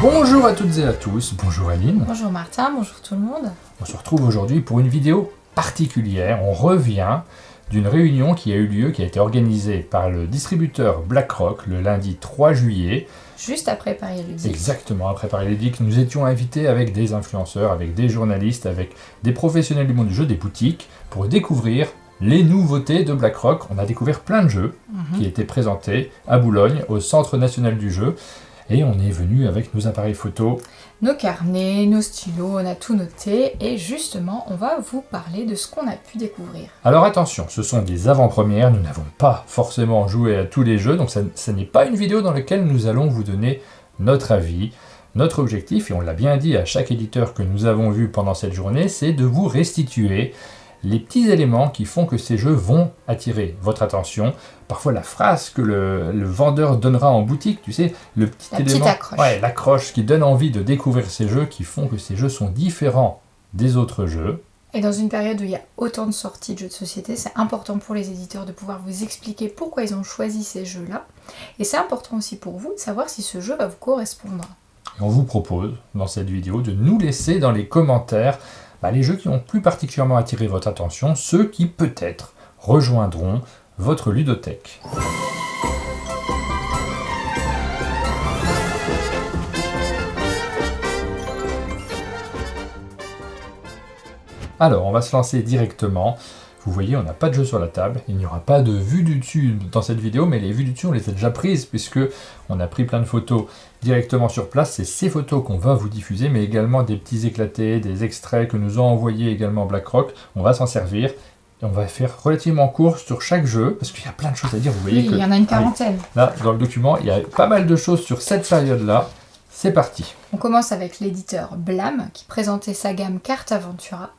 Bonjour à toutes et à tous, bonjour Aline. Bonjour Martin, bonjour tout le monde. On se retrouve aujourd'hui pour une vidéo particulière. On revient d'une réunion qui a eu lieu, qui a été organisée par le distributeur BlackRock le lundi 3 juillet. Juste après Paris Ludique. Exactement, après Paris Ludique, nous étions invités avec des influenceurs, avec des journalistes, avec des professionnels du monde du jeu, des boutiques, pour découvrir les nouveautés de BlackRock. On a découvert plein de jeux qui étaient présentés à Boulogne, au Centre National du Jeu. Et on est venu avec nos appareils photo. Nos carnets, nos stylos, on a tout noté. Et justement, on va vous parler de ce qu'on a pu découvrir. Alors attention, ce sont des avant-premières. Nous n'avons pas forcément joué à tous les jeux. Donc ça n'est pas une vidéo dans laquelle nous allons vous donner notre avis. Notre objectif, et on l'a bien dit à chaque éditeur que nous avons vu pendant cette journée, c'est de vous restituer les petits éléments qui font que ces jeux vont attirer votre attention. Parfois la phrase que le vendeur donnera en boutique, tu sais, le petit élément, l'accroche qui donne envie de découvrir ces jeux, qui font que ces jeux sont différents des autres jeux. Et dans une période où il y a autant de sorties de jeux de société, c'est important pour les éditeurs de pouvoir vous expliquer pourquoi ils ont choisi ces jeux-là. Et c'est important aussi pour vous de savoir si ce jeu va vous correspondre. Et on vous propose dans cette vidéo de nous laisser dans les commentaires les jeux qui ont plus particulièrement attiré votre attention, ceux qui peut-être rejoindront votre ludothèque. Alors, on va se lancer directement. Vous voyez, on n'a pas de jeu sur la table, il n'y aura pas de vue du dessus dans cette vidéo, mais les vues du dessus, on les a déjà prises, puisque on a pris plein de photos directement sur place. C'est ces photos qu'on va vous diffuser, mais également des petits éclatés, des extraits que nous a envoyés également BlackRock. On va s'en servir, et on va faire relativement court sur chaque jeu, parce qu'il y a plein de choses à dire. Vous voyez il y en a une quarantaine. Là, dans le document, il y a pas mal de choses sur cette période-là. C'est parti. On commence avec l'éditeur Blam, qui présentait sa gamme Carte Aventura,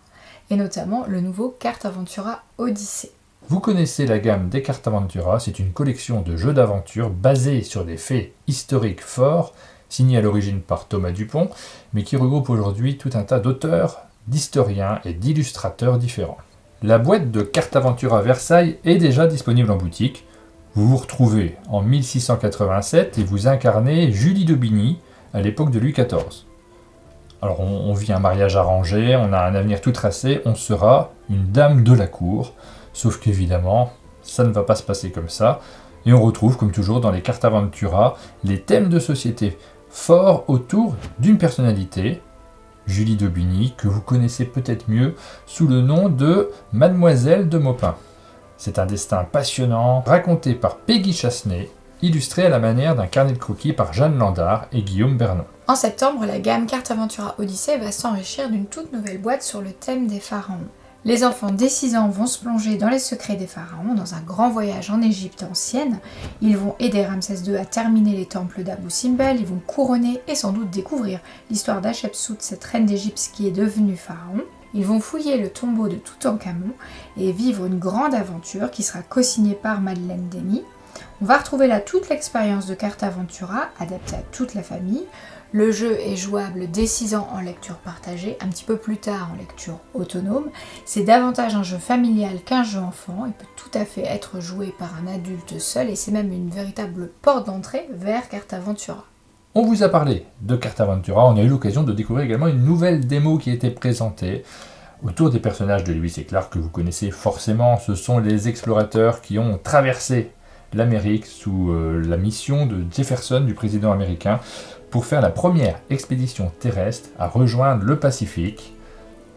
et notamment le nouveau Carte Aventura Odyssée. Vous connaissez la gamme des Cartes Aventura, c'est une collection de jeux d'aventure basés sur des faits historiques forts, signés à l'origine par Thomas Dupont, mais qui regroupe aujourd'hui tout un tas d'auteurs, d'historiens et d'illustrateurs différents. La boîte de Carte Aventura Versailles est déjà disponible en boutique. Vous vous retrouvez en 1687 et vous incarnez Julie d'Aubigny à l'époque de Louis XIV. Alors on vit un mariage arrangé, on a un avenir tout tracé, on sera une dame de la cour. Sauf qu'évidemment, ça ne va pas se passer comme ça. Et on retrouve, comme toujours dans les Cartes Aventura, les thèmes de société forts autour d'une personnalité, Julie d'Aubigny, que vous connaissez peut-être mieux sous le nom de Mademoiselle de Maupin. C'est un destin passionnant, raconté par Peggy Chassenay, illustré à la manière d'un carnet de croquis par Jeanne Landard et Guillaume Bernon. En septembre, la gamme Carte Aventura Odyssée va s'enrichir d'une toute nouvelle boîte sur le thème des pharaons. Les enfants dès 6 ans vont se plonger dans les secrets des pharaons, dans un grand voyage en Égypte ancienne. Ils vont aider Ramsès II à terminer les temples d'Abou Simbel, ils vont couronner et sans doute découvrir l'histoire d'Hatchepsout, cette reine d'Égypte qui est devenue pharaon. Ils vont fouiller le tombeau de Toutankhamon et vivre une grande aventure qui sera co-signée par Madeleine Denis. On va retrouver là toute l'expérience de Carte Aventura, adaptée à toute la famille. Le jeu est jouable dès 6 ans en lecture partagée, un petit peu plus tard en lecture autonome. C'est davantage un jeu familial qu'un jeu enfant. Il peut tout à fait être joué par un adulte seul et c'est même une véritable porte d'entrée vers Carte Aventura. On vous a parlé de Carte Aventura, on a eu l'occasion de découvrir également une nouvelle démo qui a été présentée autour des personnages de Lewis et Clark que vous connaissez forcément. Ce sont les explorateurs qui ont traversé l'Amérique sous la mission de Jefferson, du président américain, pour faire la première expédition terrestre à rejoindre le Pacifique.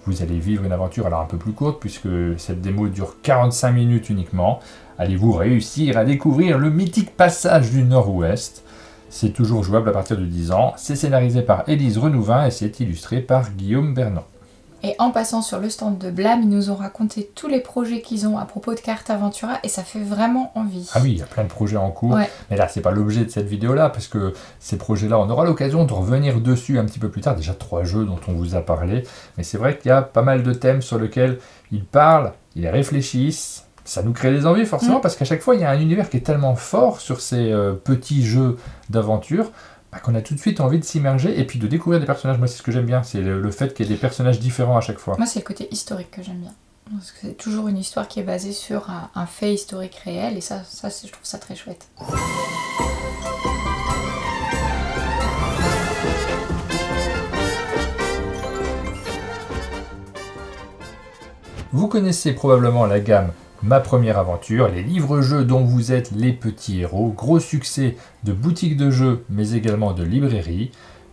Vous allez vivre une aventure alors un peu plus courte puisque cette démo dure 45 minutes uniquement. Allez-vous réussir à découvrir le mythique passage du Nord-Ouest? C'est toujours jouable à partir de 10 ans. C'est scénarisé par Élise Renouvin et c'est illustré par Guillaume Bernon. Et en passant sur le stand de Blam, ils nous ont raconté tous les projets qu'ils ont à propos de Carte Aventura et ça fait vraiment envie. Ah oui, il y a plein de projets en cours, mais là, c'est pas l'objet de cette vidéo-là, parce que ces projets-là, on aura l'occasion de revenir dessus un petit peu plus tard. Déjà 3 jeux dont on vous a parlé, mais c'est vrai qu'il y a pas mal de thèmes sur lesquels ils parlent, ils réfléchissent. Ça nous crée des envies forcément, parce qu'à chaque fois, il y a un univers qui est tellement fort sur ces petits jeux d'aventure, qu'on a tout de suite envie de s'immerger et puis de découvrir des personnages. Moi, c'est ce que j'aime bien, c'est le fait qu'il y ait des personnages différents à chaque fois. Moi, c'est le côté historique que j'aime bien. Parce que c'est toujours une histoire qui est basée sur un fait historique réel et ça, je trouve ça très chouette. Vous connaissez probablement la gamme Ma Première Aventure, les livres-jeux dont vous êtes les petits héros, gros succès de boutiques de jeux mais également de librairies.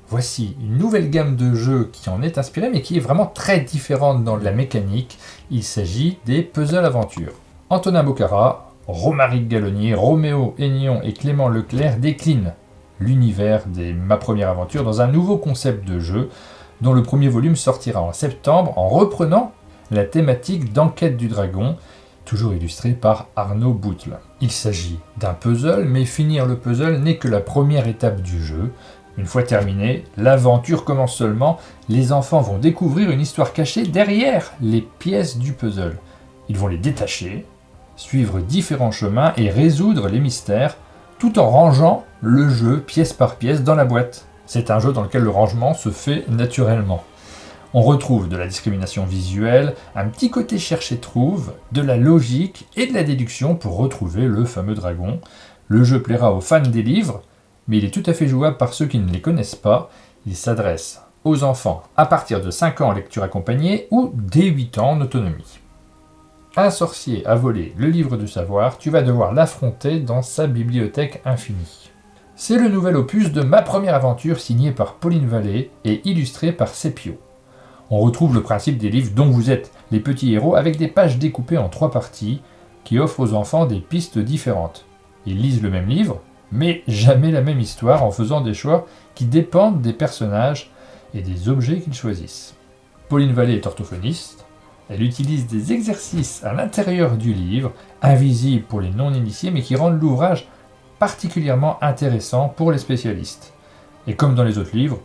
Voici une nouvelle gamme de jeux qui en est inspirée mais qui est vraiment très différente dans la mécanique. Il s'agit des puzzle aventures. Antonin Bocara, Romaric Gallonier, Roméo Aignan et Clément Leclerc déclinent l'univers des Ma Première Aventure dans un nouveau concept de jeu dont le premier volume sortira en septembre en reprenant la thématique d'Enquête du Dragon, toujours illustré par Arnaud Boutle. Il s'agit d'un puzzle, mais finir le puzzle n'est que la première étape du jeu. Une fois terminé, l'aventure commence seulement, les enfants vont découvrir une histoire cachée derrière les pièces du puzzle. Ils vont les détacher, suivre différents chemins et résoudre les mystères, tout en rangeant le jeu pièce par pièce dans la boîte. C'est un jeu dans lequel le rangement se fait naturellement. On retrouve de la discrimination visuelle, un petit côté cherche-et-trouve, de la logique et de la déduction pour retrouver le fameux dragon. Le jeu plaira aux fans des livres, mais il est tout à fait jouable par ceux qui ne les connaissent pas. Il s'adresse aux enfants à partir de 5 ans en lecture accompagnée ou dès 8 ans en autonomie. Un sorcier a volé le livre du savoir, tu vas devoir l'affronter dans sa bibliothèque infinie. C'est le nouvel opus de Ma Première Aventure signé par Pauline Vallée et illustré par Sepio. On retrouve le principe des livres dont vous êtes les petits héros avec des pages découpées en 3 parties qui offrent aux enfants des pistes différentes. Ils lisent le même livre, mais jamais la même histoire en faisant des choix qui dépendent des personnages et des objets qu'ils choisissent. Pauline Vallée est orthophoniste. Elle utilise des exercices à l'intérieur du livre, invisibles pour les non-initiés, mais qui rendent l'ouvrage particulièrement intéressant pour les spécialistes. Et comme dans les autres livres,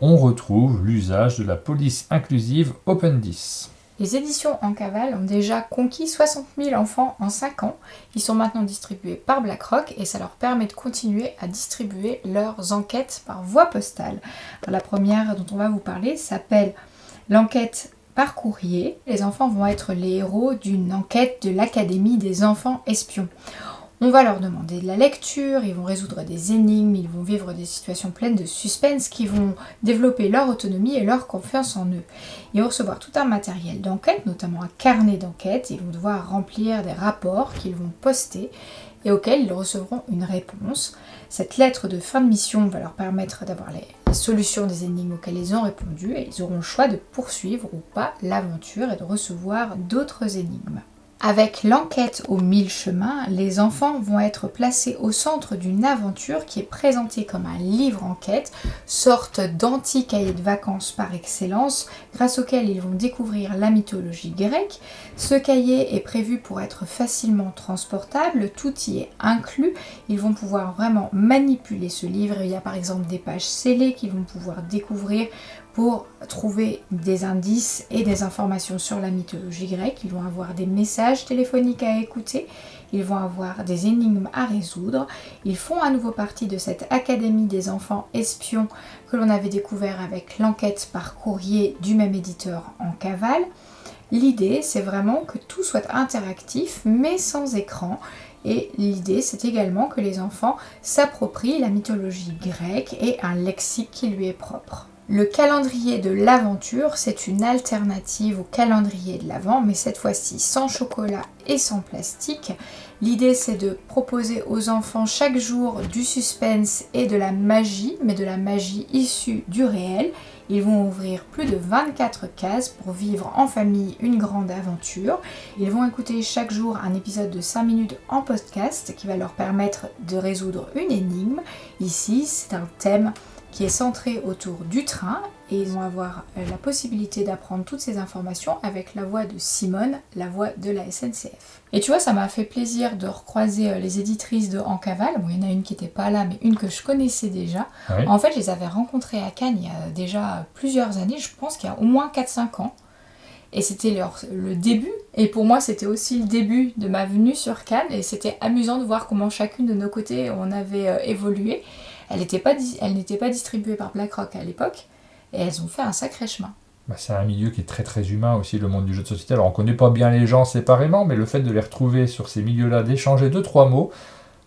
on retrouve l'usage de la police inclusive Open 10. Les éditions En Cavale ont déjà conquis 60 000 enfants en 5 ans. Ils sont maintenant distribués par BlackRock et ça leur permet de continuer à distribuer leurs enquêtes par voie postale. Alors, la première dont on va vous parler s'appelle l'enquête par courrier. Les enfants vont être les héros d'une enquête de l'Académie des enfants espions. On va leur demander de la lecture, ils vont résoudre des énigmes, ils vont vivre des situations pleines de suspense qui vont développer leur autonomie et leur confiance en eux. Ils vont recevoir tout un matériel d'enquête, notamment un carnet d'enquête. Ils vont devoir remplir des rapports qu'ils vont poster et auxquels ils recevront une réponse. Cette lettre de fin de mission va leur permettre d'avoir les solutions des énigmes auxquelles ils ont répondu et ils auront le choix de poursuivre ou pas l'aventure et de recevoir d'autres énigmes. Avec l'enquête aux 1000 chemins, les enfants vont être placés au centre d'une aventure qui est présentée comme un livre enquête, sorte d'anti-cahier de vacances par excellence, grâce auquel ils vont découvrir la mythologie grecque. Ce cahier est prévu pour être facilement transportable, tout y est inclus. Ils vont pouvoir vraiment manipuler ce livre. Il y a par exemple des pages scellées qu'ils vont pouvoir découvrir pour trouver des indices et des informations sur la mythologie grecque. Ils vont avoir des messages téléphoniques à écouter, ils vont avoir des énigmes à résoudre. Ils font à nouveau partie de cette Académie des enfants espions que l'on avait découvert avec l'enquête par courrier du même éditeur En Cavale. L'idée, c'est vraiment que tout soit interactif, mais sans écran. Et l'idée, c'est également que les enfants s'approprient la mythologie grecque et un lexique qui lui est propre. Le calendrier de l'aventure, c'est une alternative au calendrier de l'Avent, mais cette fois-ci sans chocolat et sans plastique. L'idée, c'est de proposer aux enfants chaque jour du suspense et de la magie, mais de la magie issue du réel. Ils vont ouvrir plus de 24 cases pour vivre en famille une grande aventure. Ils vont écouter chaque jour un épisode de 5 minutes en podcast qui va leur permettre de résoudre une énigme. Ici, c'est un thème qui est centré autour du train et ils vont avoir la possibilité d'apprendre toutes ces informations avec la voix de Simone, la voix de la SNCF. Et tu vois, ça m'a fait plaisir de recroiser les éditrices de En Cavale. Bon, il y en a une qui n'était pas là, mais une que je connaissais déjà. Oui. En fait, je les avais rencontrées à Cannes il y a déjà plusieurs années, je pense qu'il y a au moins 4-5 ans. Et c'était le début, et pour moi c'était aussi le début de ma venue sur Cannes, et c'était amusant de voir comment chacune de nos côtés on avait évolué. Elle n'était pas distribuée par BlackRock à l'époque, et elles ont fait un sacré chemin. C'est un milieu qui est très très humain aussi, le monde du jeu de société. Alors on ne connaît pas bien les gens séparément, mais le fait de les retrouver sur ces milieux-là, d'échanger 2-3 mots,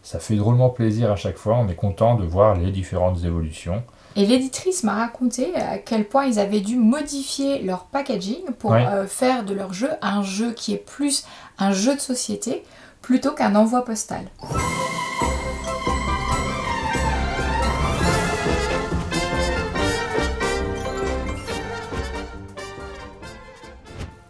Ça fait drôlement plaisir à chaque fois, on est content de voir les différentes évolutions. Et l'éditrice m'a raconté à quel point ils avaient dû modifier leur packaging pour faire de leur jeu un jeu qui est plus un jeu de société plutôt qu'un envoi postal.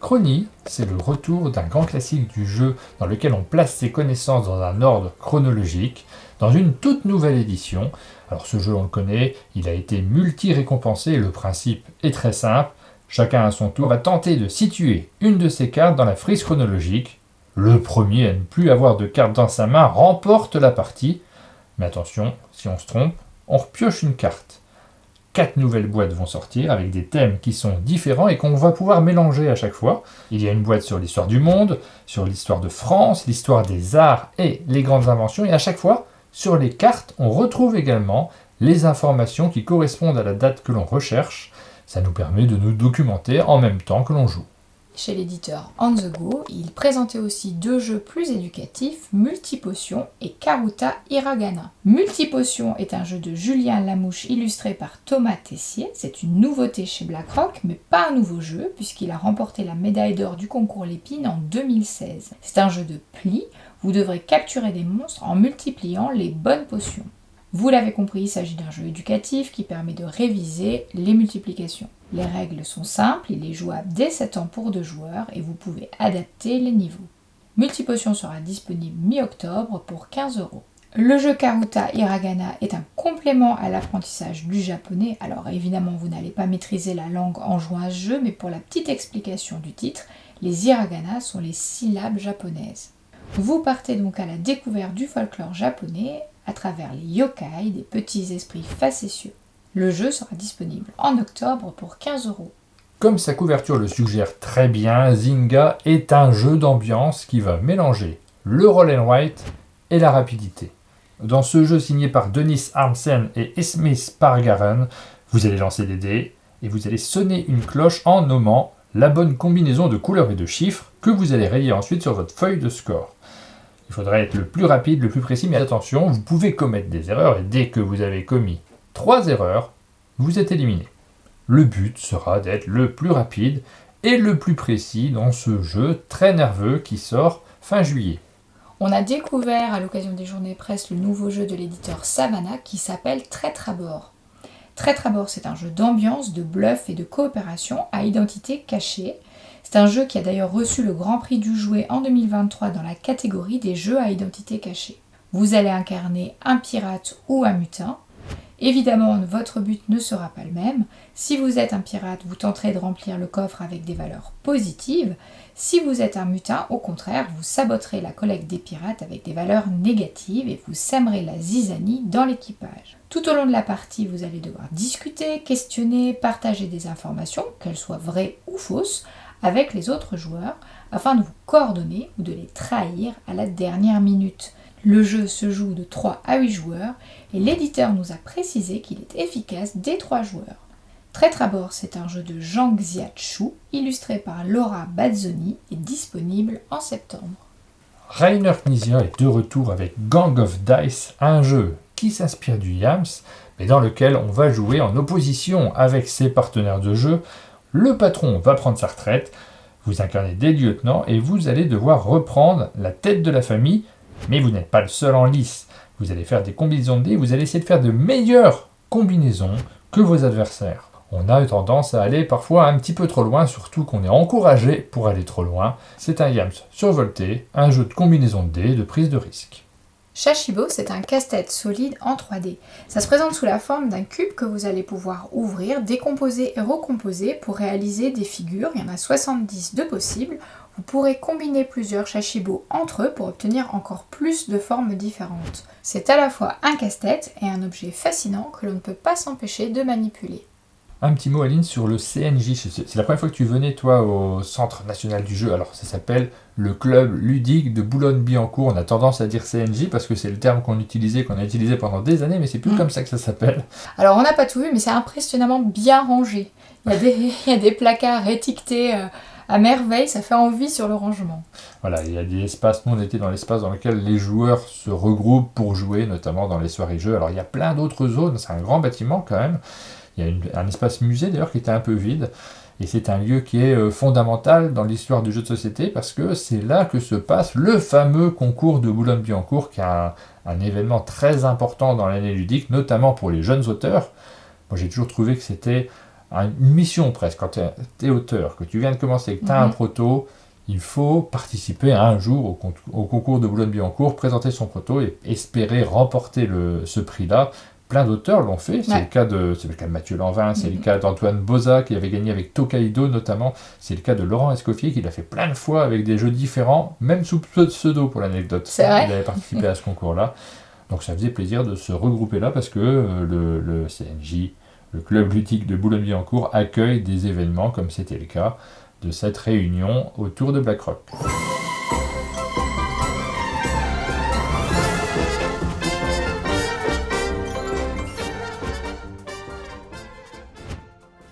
Chronie, c'est le retour d'un grand classique du jeu dans lequel on place ses connaissances dans un ordre chronologique, dans une toute nouvelle édition. Alors ce jeu on le connaît, il a été multi-récompensé et le principe est très simple. Chacun à son tour va tenter de situer une de ses cartes dans la frise chronologique. Le premier à ne plus avoir de carte dans sa main remporte la partie. Mais attention, si on se trompe, on repioche une carte. 4 nouvelles boîtes vont sortir avec des thèmes qui sont différents et qu'on va pouvoir mélanger à chaque fois. Il y a une boîte sur l'histoire du monde, sur l'histoire de France, l'histoire des arts et les grandes inventions. Et à chaque fois, sur les cartes, on retrouve également les informations qui correspondent à la date que l'on recherche. Ça nous permet de nous documenter en même temps que l'on joue. Chez l'éditeur On The Go, il présentait aussi 2 jeux plus éducatifs, Multipotion et Karuta Hiragana. Multipotion est un jeu de Julien Lamouche illustré par Thomas Tessier. C'est une nouveauté chez BlackRock, mais pas un nouveau jeu, puisqu'il a remporté la médaille d'or du concours Lépine en 2016. C'est un jeu de pli, vous devrez capturer des monstres en multipliant les bonnes potions. Vous l'avez compris, il s'agit d'un jeu éducatif qui permet de réviser les multiplications. Les règles sont simples, il est jouable dès 7 ans pour 2 joueurs et vous pouvez adapter les niveaux. Multipotion sera disponible mi-octobre pour 15 €. Le jeu Karuta Hiragana est un complément à l'apprentissage du japonais. Alors évidemment, vous n'allez pas maîtriser la langue en jouant à ce jeu, mais pour la petite explication du titre, les hiragana sont les syllabes japonaises. Vous partez donc à la découverte du folklore japonais à travers les yokai, des petits esprits facétieux. Le jeu sera disponible en octobre pour 15 €. Comme sa couverture le suggère très bien, Zynga est un jeu d'ambiance qui va mélanger le roll and write et la rapidité. Dans ce jeu signé par Dennis Arnsen et Esme Spargaren, vous allez lancer des dés et vous allez sonner une cloche en nommant la bonne combinaison de couleurs et de chiffres que vous allez rayer ensuite sur votre feuille de score. Il faudra être le plus rapide, le plus précis, mais attention, vous pouvez commettre des erreurs et dès que vous avez commis 3 erreurs, vous êtes éliminé. Le but sera d'être le plus rapide et le plus précis dans ce jeu très nerveux qui sort fin juillet. On a découvert à l'occasion des journées presse le nouveau jeu de l'éditeur Savannah qui s'appelle Traître à bord. Traître à bord, c'est un jeu d'ambiance, de bluff et de coopération à identité cachée. C'est un jeu qui a d'ailleurs reçu le Grand Prix du jouet en 2023 dans la catégorie des jeux à identité cachée. Vous allez incarner un pirate ou un mutin. Évidemment, votre but ne sera pas le même. Si vous êtes un pirate, vous tenterez de remplir le coffre avec des valeurs positives. Si vous êtes un mutin, au contraire, vous saboterez la collecte des pirates avec des valeurs négatives et vous sèmerez la zizanie dans l'équipage. Tout au long de la partie, vous allez devoir discuter, questionner, partager des informations, qu'elles soient vraies ou fausses, avec les autres joueurs, afin de vous coordonner ou de les trahir à la dernière minute. Le jeu se joue de 3 à 8 joueurs et l'éditeur nous a précisé qu'il est efficace dès 3 joueurs. Traître à bord, c'est un jeu de Zhang Xiachu, illustré par Laura Bazzoni et disponible en septembre. Rainer Knizia est de retour avec Gang of Dice, un jeu qui s'inspire du Yams, mais dans lequel on va jouer en opposition avec ses partenaires de jeu. Le patron va prendre sa retraite, vous incarnez des lieutenants et vous allez devoir reprendre la tête de la famille. Mais vous n'êtes pas le seul en lice. Vous allez faire des combinaisons de dés, vous allez essayer de faire de meilleures combinaisons que vos adversaires. On a tendance à aller parfois un petit peu trop loin, surtout qu'on est encouragé pour aller trop loin. C'est un Yams survolté, un jeu de combinaison de dés, de prise de risque. Shashibo, c'est un casse-tête solide en 3D. Ça se présente sous la forme d'un cube que vous allez pouvoir ouvrir, décomposer et recomposer pour réaliser des figures. Il y en a 70 de possibles. Vous pourrez combiner plusieurs Shashibo entre eux pour obtenir encore plus de formes différentes. C'est à la fois un casse-tête et un objet fascinant que l'on ne peut pas s'empêcher de manipuler. Un petit mot, Aline, sur le CNJ. C'est la première fois que tu venais, toi, au Centre National du Jeu. Alors, ça s'appelle le Club Ludique de Boulogne-Billancourt. On a tendance à dire CNJ parce que c'est le terme qu'on a utilisé pendant des années, mais c'est plus comme ça que ça s'appelle. Alors, on n'a pas tout vu, mais c'est impressionnamment bien rangé. Il y a des placards étiquetés À merveille, ça fait envie sur le rangement. Voilà, il y a des espaces, nous on était dans l'espace dans lequel les joueurs se regroupent pour jouer, notamment dans les soirées jeux. Alors il y a plein d'autres zones, c'est un grand bâtiment quand même. Il y a un espace musée d'ailleurs qui était un peu vide. Et c'est un lieu qui est fondamental dans l'histoire du jeu de société parce que c'est là que se passe le fameux concours de Boulogne-Billancourt qui est un événement très important dans l'année ludique, notamment pour les jeunes auteurs. Moi j'ai toujours trouvé que c'était une mission presque. Quand tu es auteur, que tu viens de commencer et que tu as un proto, il faut participer un jour au concours de Boulogne-Billancourt, présenter son proto et espérer remporter ce prix-là. Plein d'auteurs l'ont fait, c'est le cas de Mathieu Lanvin, c'est le cas d'Antoine Boza qui avait gagné avec Tokaido notamment, c'est le cas de Laurent Escoffier qui l'a fait plein de fois avec des jeux différents, même sous pseudo pour l'anecdote. C'est vrai. Il avait participé à ce concours-là, donc ça faisait plaisir de se regrouper là parce que le CNJ, le club ludique de Boulogne-Billancourt accueille des événements comme c'était le cas de cette réunion autour de BlackRock.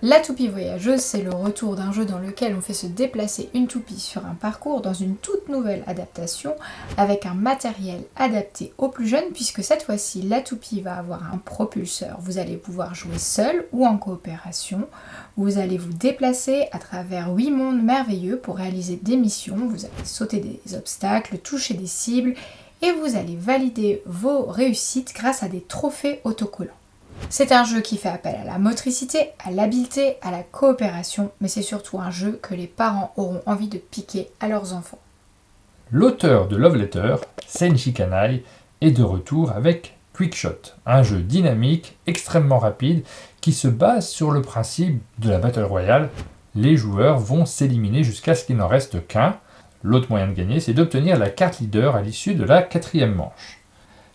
La toupie voyageuse, c'est le retour d'un jeu dans lequel on fait se déplacer une toupie sur un parcours dans une toute nouvelle adaptation avec un matériel adapté aux plus jeunes puisque cette fois-ci la toupie va avoir un propulseur. Vous allez pouvoir jouer seul ou en coopération. Vous allez vous déplacer à travers 8 mondes merveilleux pour réaliser des missions. Vous allez sauter des obstacles, toucher des cibles et vous allez valider vos réussites grâce à des trophées autocollants. C'est un jeu qui fait appel à la motricité, à l'habileté, à la coopération, mais c'est surtout un jeu que les parents auront envie de piquer à leurs enfants. L'auteur de Love Letter, Senji Kanai, est de retour avec Quickshot, un jeu dynamique, extrêmement rapide, qui se base sur le principe de la Battle Royale. Les joueurs vont s'éliminer jusqu'à ce qu'il n'en reste qu'un. L'autre moyen de gagner, c'est d'obtenir la carte leader à l'issue de la 4e manche.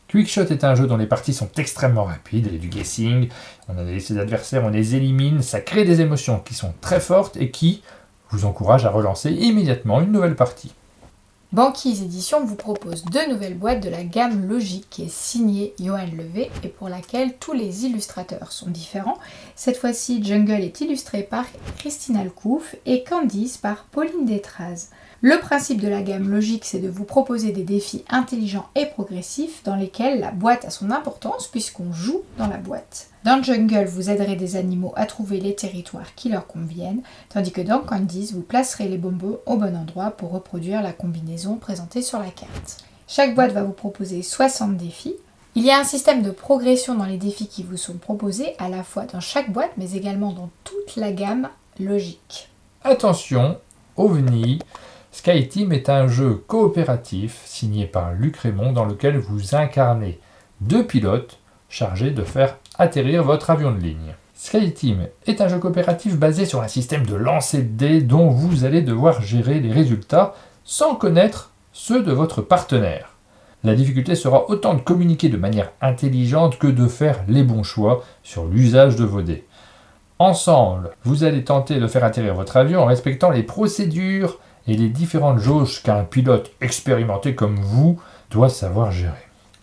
Quickshot est un jeu dont les parties sont extrêmement rapides, il y a du guessing, on a ses adversaires, on les élimine, ça crée des émotions qui sont très fortes et qui vous encouragent à relancer immédiatement une nouvelle partie. Banquise Édition vous propose 2 nouvelles boîtes de la gamme Logique qui est signée Johan Levé et pour laquelle tous les illustrateurs sont différents. Cette fois-ci, Jungle est illustré par Christine Alcouf et Candice par Pauline Détraz. Le principe de la gamme Logique, c'est de vous proposer des défis intelligents et progressifs dans lesquels la boîte a son importance puisqu'on joue dans la boîte. Dans Jungle, vous aiderez des animaux à trouver les territoires qui leur conviennent, tandis que dans Candice, vous placerez les bonbons au bon endroit pour reproduire la combinaison présentée sur la carte. Chaque boîte va vous proposer 60 défis. Il y a un système de progression dans les défis qui vous sont proposés, à la fois dans chaque boîte, mais également dans toute la gamme Logique. Attention, OVNI, Skyteam est un jeu coopératif signé par Luc Raymond dans lequel vous incarnez 2 pilotes chargés de faire atterrir votre avion de ligne. Skyteam est un jeu coopératif basé sur un système de lancer de dés dont vous allez devoir gérer les résultats sans connaître ceux de votre partenaire. La difficulté sera autant de communiquer de manière intelligente que de faire les bons choix sur l'usage de vos dés. Ensemble, vous allez tenter de faire atterrir votre avion en respectant les procédures et les différentes jauges qu'un pilote expérimenté comme vous doit savoir gérer.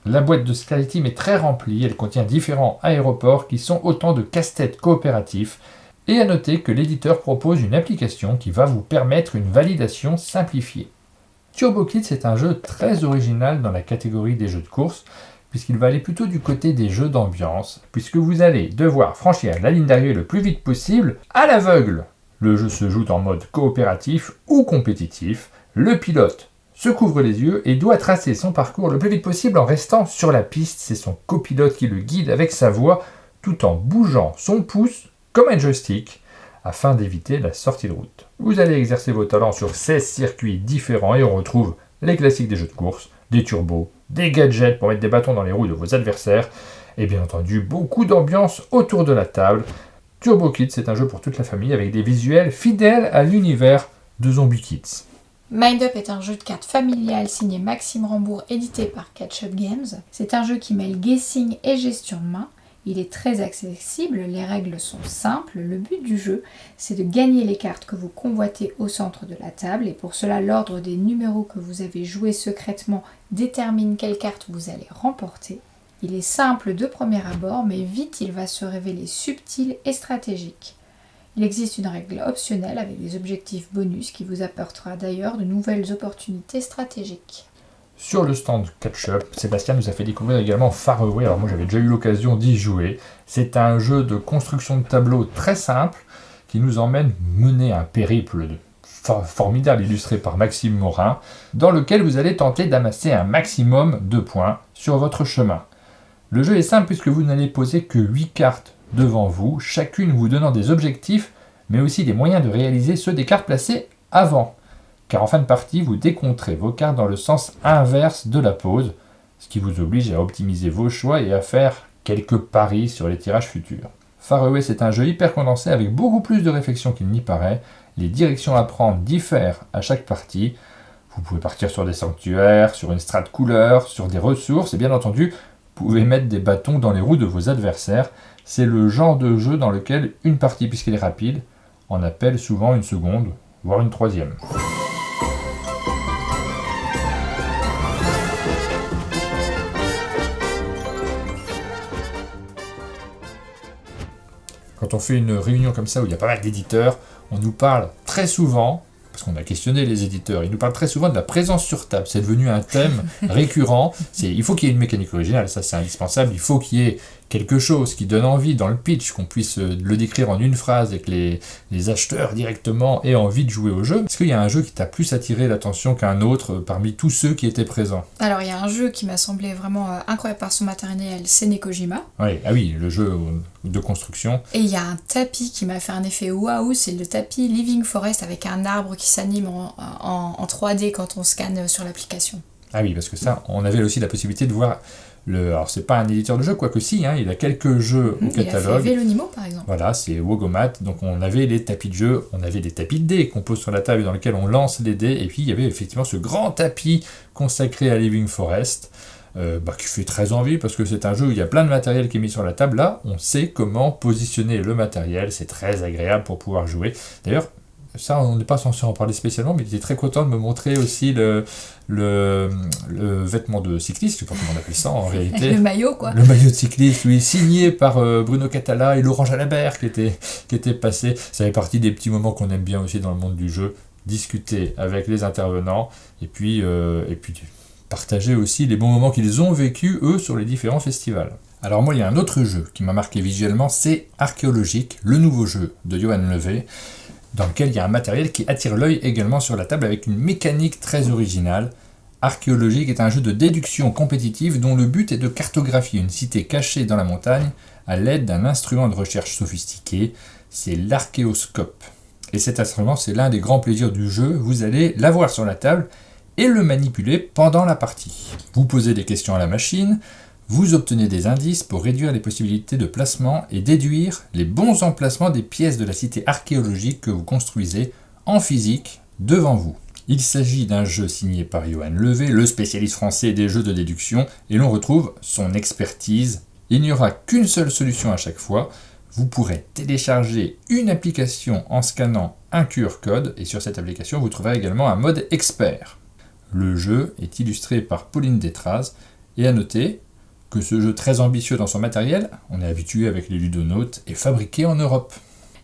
La boîte de Skyteam est très remplie, elle contient différents aéroports qui sont autant de casse-têtes coopératifs, et à noter que l'éditeur propose une application qui va vous permettre une validation simplifiée. Turbo Kids est un jeu très original dans la catégorie des jeux de course, puisqu'il va aller plutôt du côté des jeux d'ambiance, puisque vous allez devoir franchir la ligne d'arrivée le plus vite possible à l'aveugle. Le jeu se joue en mode coopératif ou compétitif. Le pilote se couvre les yeux et doit tracer son parcours le plus vite possible en restant sur la piste. C'est son copilote qui le guide avec sa voix tout en bougeant son pouce comme un joystick afin d'éviter la sortie de route. Vous allez exercer vos talents sur 16 circuits différents et on retrouve les classiques des jeux de course, des turbos, des gadgets pour mettre des bâtons dans les roues de vos adversaires et bien entendu beaucoup d'ambiance autour de la table. Turbo Kids, c'est un jeu pour toute la famille avec des visuels fidèles à l'univers de Zombie Kids. Mind Up est un jeu de cartes familial signé Maxime Rambourg, édité par Catch Up Games. C'est un jeu qui mêle guessing et gestion de main. Il est très accessible, les règles sont simples. Le but du jeu, c'est de gagner les cartes que vous convoitez au centre de la table. Et pour cela, l'ordre des numéros que vous avez joués secrètement détermine quelle carte vous allez remporter. Il est simple de premier abord, mais vite il va se révéler subtil et stratégique. Il existe une règle optionnelle avec des objectifs bonus qui vous apportera d'ailleurs de nouvelles opportunités stratégiques. Sur le stand Catch-Up, Sébastien nous a fait découvrir également Faraway. Alors moi j'avais déjà eu l'occasion d'y jouer. C'est un jeu de construction de tableaux très simple qui nous emmène mener un périple formidable illustré par Maxime Morin, dans lequel vous allez tenter d'amasser un maximum de points sur votre chemin. Le jeu est simple puisque vous n'allez poser que 8 cartes devant vous, chacune vous donnant des objectifs, mais aussi des moyens de réaliser ceux des cartes placées avant. Car en fin de partie, vous décompterez vos cartes dans le sens inverse de la pose, ce qui vous oblige à optimiser vos choix et à faire quelques paris sur les tirages futurs. Faraway, c'est un jeu hyper condensé avec beaucoup plus de réflexion qu'il n'y paraît. Les directions à prendre diffèrent à chaque partie. Vous pouvez partir sur des sanctuaires, sur une strate couleur, sur des ressources, et bien entendu, vous pouvez mettre des bâtons dans les roues de vos adversaires. C'est le genre de jeu dans lequel une partie, puisqu'elle est rapide, en appelle souvent une seconde, voire une troisième. Quand on fait une réunion comme ça où il y a pas mal d'éditeurs, on nous parle très souvent, parce qu'on a questionné les éditeurs, ils nous parlent très souvent de la présence sur table. C'est devenu un thème récurrent. Il faut qu'il y ait une mécanique originale, ça c'est indispensable. Il faut qu'il y ait quelque chose qui donne envie dans le pitch, qu'on puisse le décrire en une phrase et que les acheteurs directement aient envie de jouer au jeu. Est-ce qu'il y a un jeu qui t'a plus attiré l'attention qu'un autre parmi tous ceux qui étaient présents ? Alors il y a un jeu qui m'a semblé vraiment incroyable par son matériel, c'est Nekojima. Oui, ah oui, le jeu de construction. Et il y a un tapis qui m'a fait un effet waouh, c'est le tapis Living Forest avec un arbre qui s'anime en 3D quand on scanne sur l'application. Ah oui, parce que ça, on avait aussi la possibilité de voir alors c'est pas un éditeur de jeux, quoique si, il a quelques jeux au catalogue. Il a fait Vélonimo par exemple. Voilà, c'est Wogomat, donc on avait les tapis de jeu, on avait des tapis de dés qu'on pose sur la table et dans lesquels on lance les dés, et puis il y avait effectivement ce grand tapis consacré à Living Forest, qui fait très envie parce que c'est un jeu où il y a plein de matériel qui est mis sur la table. Là, on sait comment positionner le matériel, c'est très agréable pour pouvoir jouer. D'ailleurs, ça, on n'est pas censé en parler spécialement, mais il était très content de me montrer aussi le vêtement de cycliste, je sais pas comment on appelle ça en réalité. Le maillot, quoi. Le maillot de cycliste, oui, signé par Bruno Catala et Laurent Jalabert qui était passé. Ça fait partie des petits moments qu'on aime bien aussi dans le monde du jeu, discuter avec les intervenants et puis partager aussi les bons moments qu'ils ont vécus, eux, sur les différents festivals. Alors moi, il y a un autre jeu qui m'a marqué visuellement, c'est Archéologique, le nouveau jeu de Johan Levé, dans lequel il y a un matériel qui attire l'œil également sur la table avec une mécanique très originale. Archéologique est un jeu de déduction compétitive dont le but est de cartographier une cité cachée dans la montagne à l'aide d'un instrument de recherche sophistiqué, c'est l'archéoscope. Et cet instrument, c'est l'un des grands plaisirs du jeu, vous allez l'avoir sur la table et le manipuler pendant la partie. Vous posez des questions à la machine, vous obtenez des indices pour réduire les possibilités de placement et déduire les bons emplacements des pièces de la cité archéologique que vous construisez en physique devant vous. Il s'agit d'un jeu signé par Johan Levé, le spécialiste français des jeux de déduction, et l'on retrouve son expertise. Il n'y aura qu'une seule solution à chaque fois. Vous pourrez télécharger une application en scannant un QR code, et sur cette application, vous trouverez également un mode expert. Le jeu est illustré par Pauline Détraz, et à noter que ce jeu très ambitieux dans son matériel, on est habitué avec les ludonautes, est fabriqué en Europe.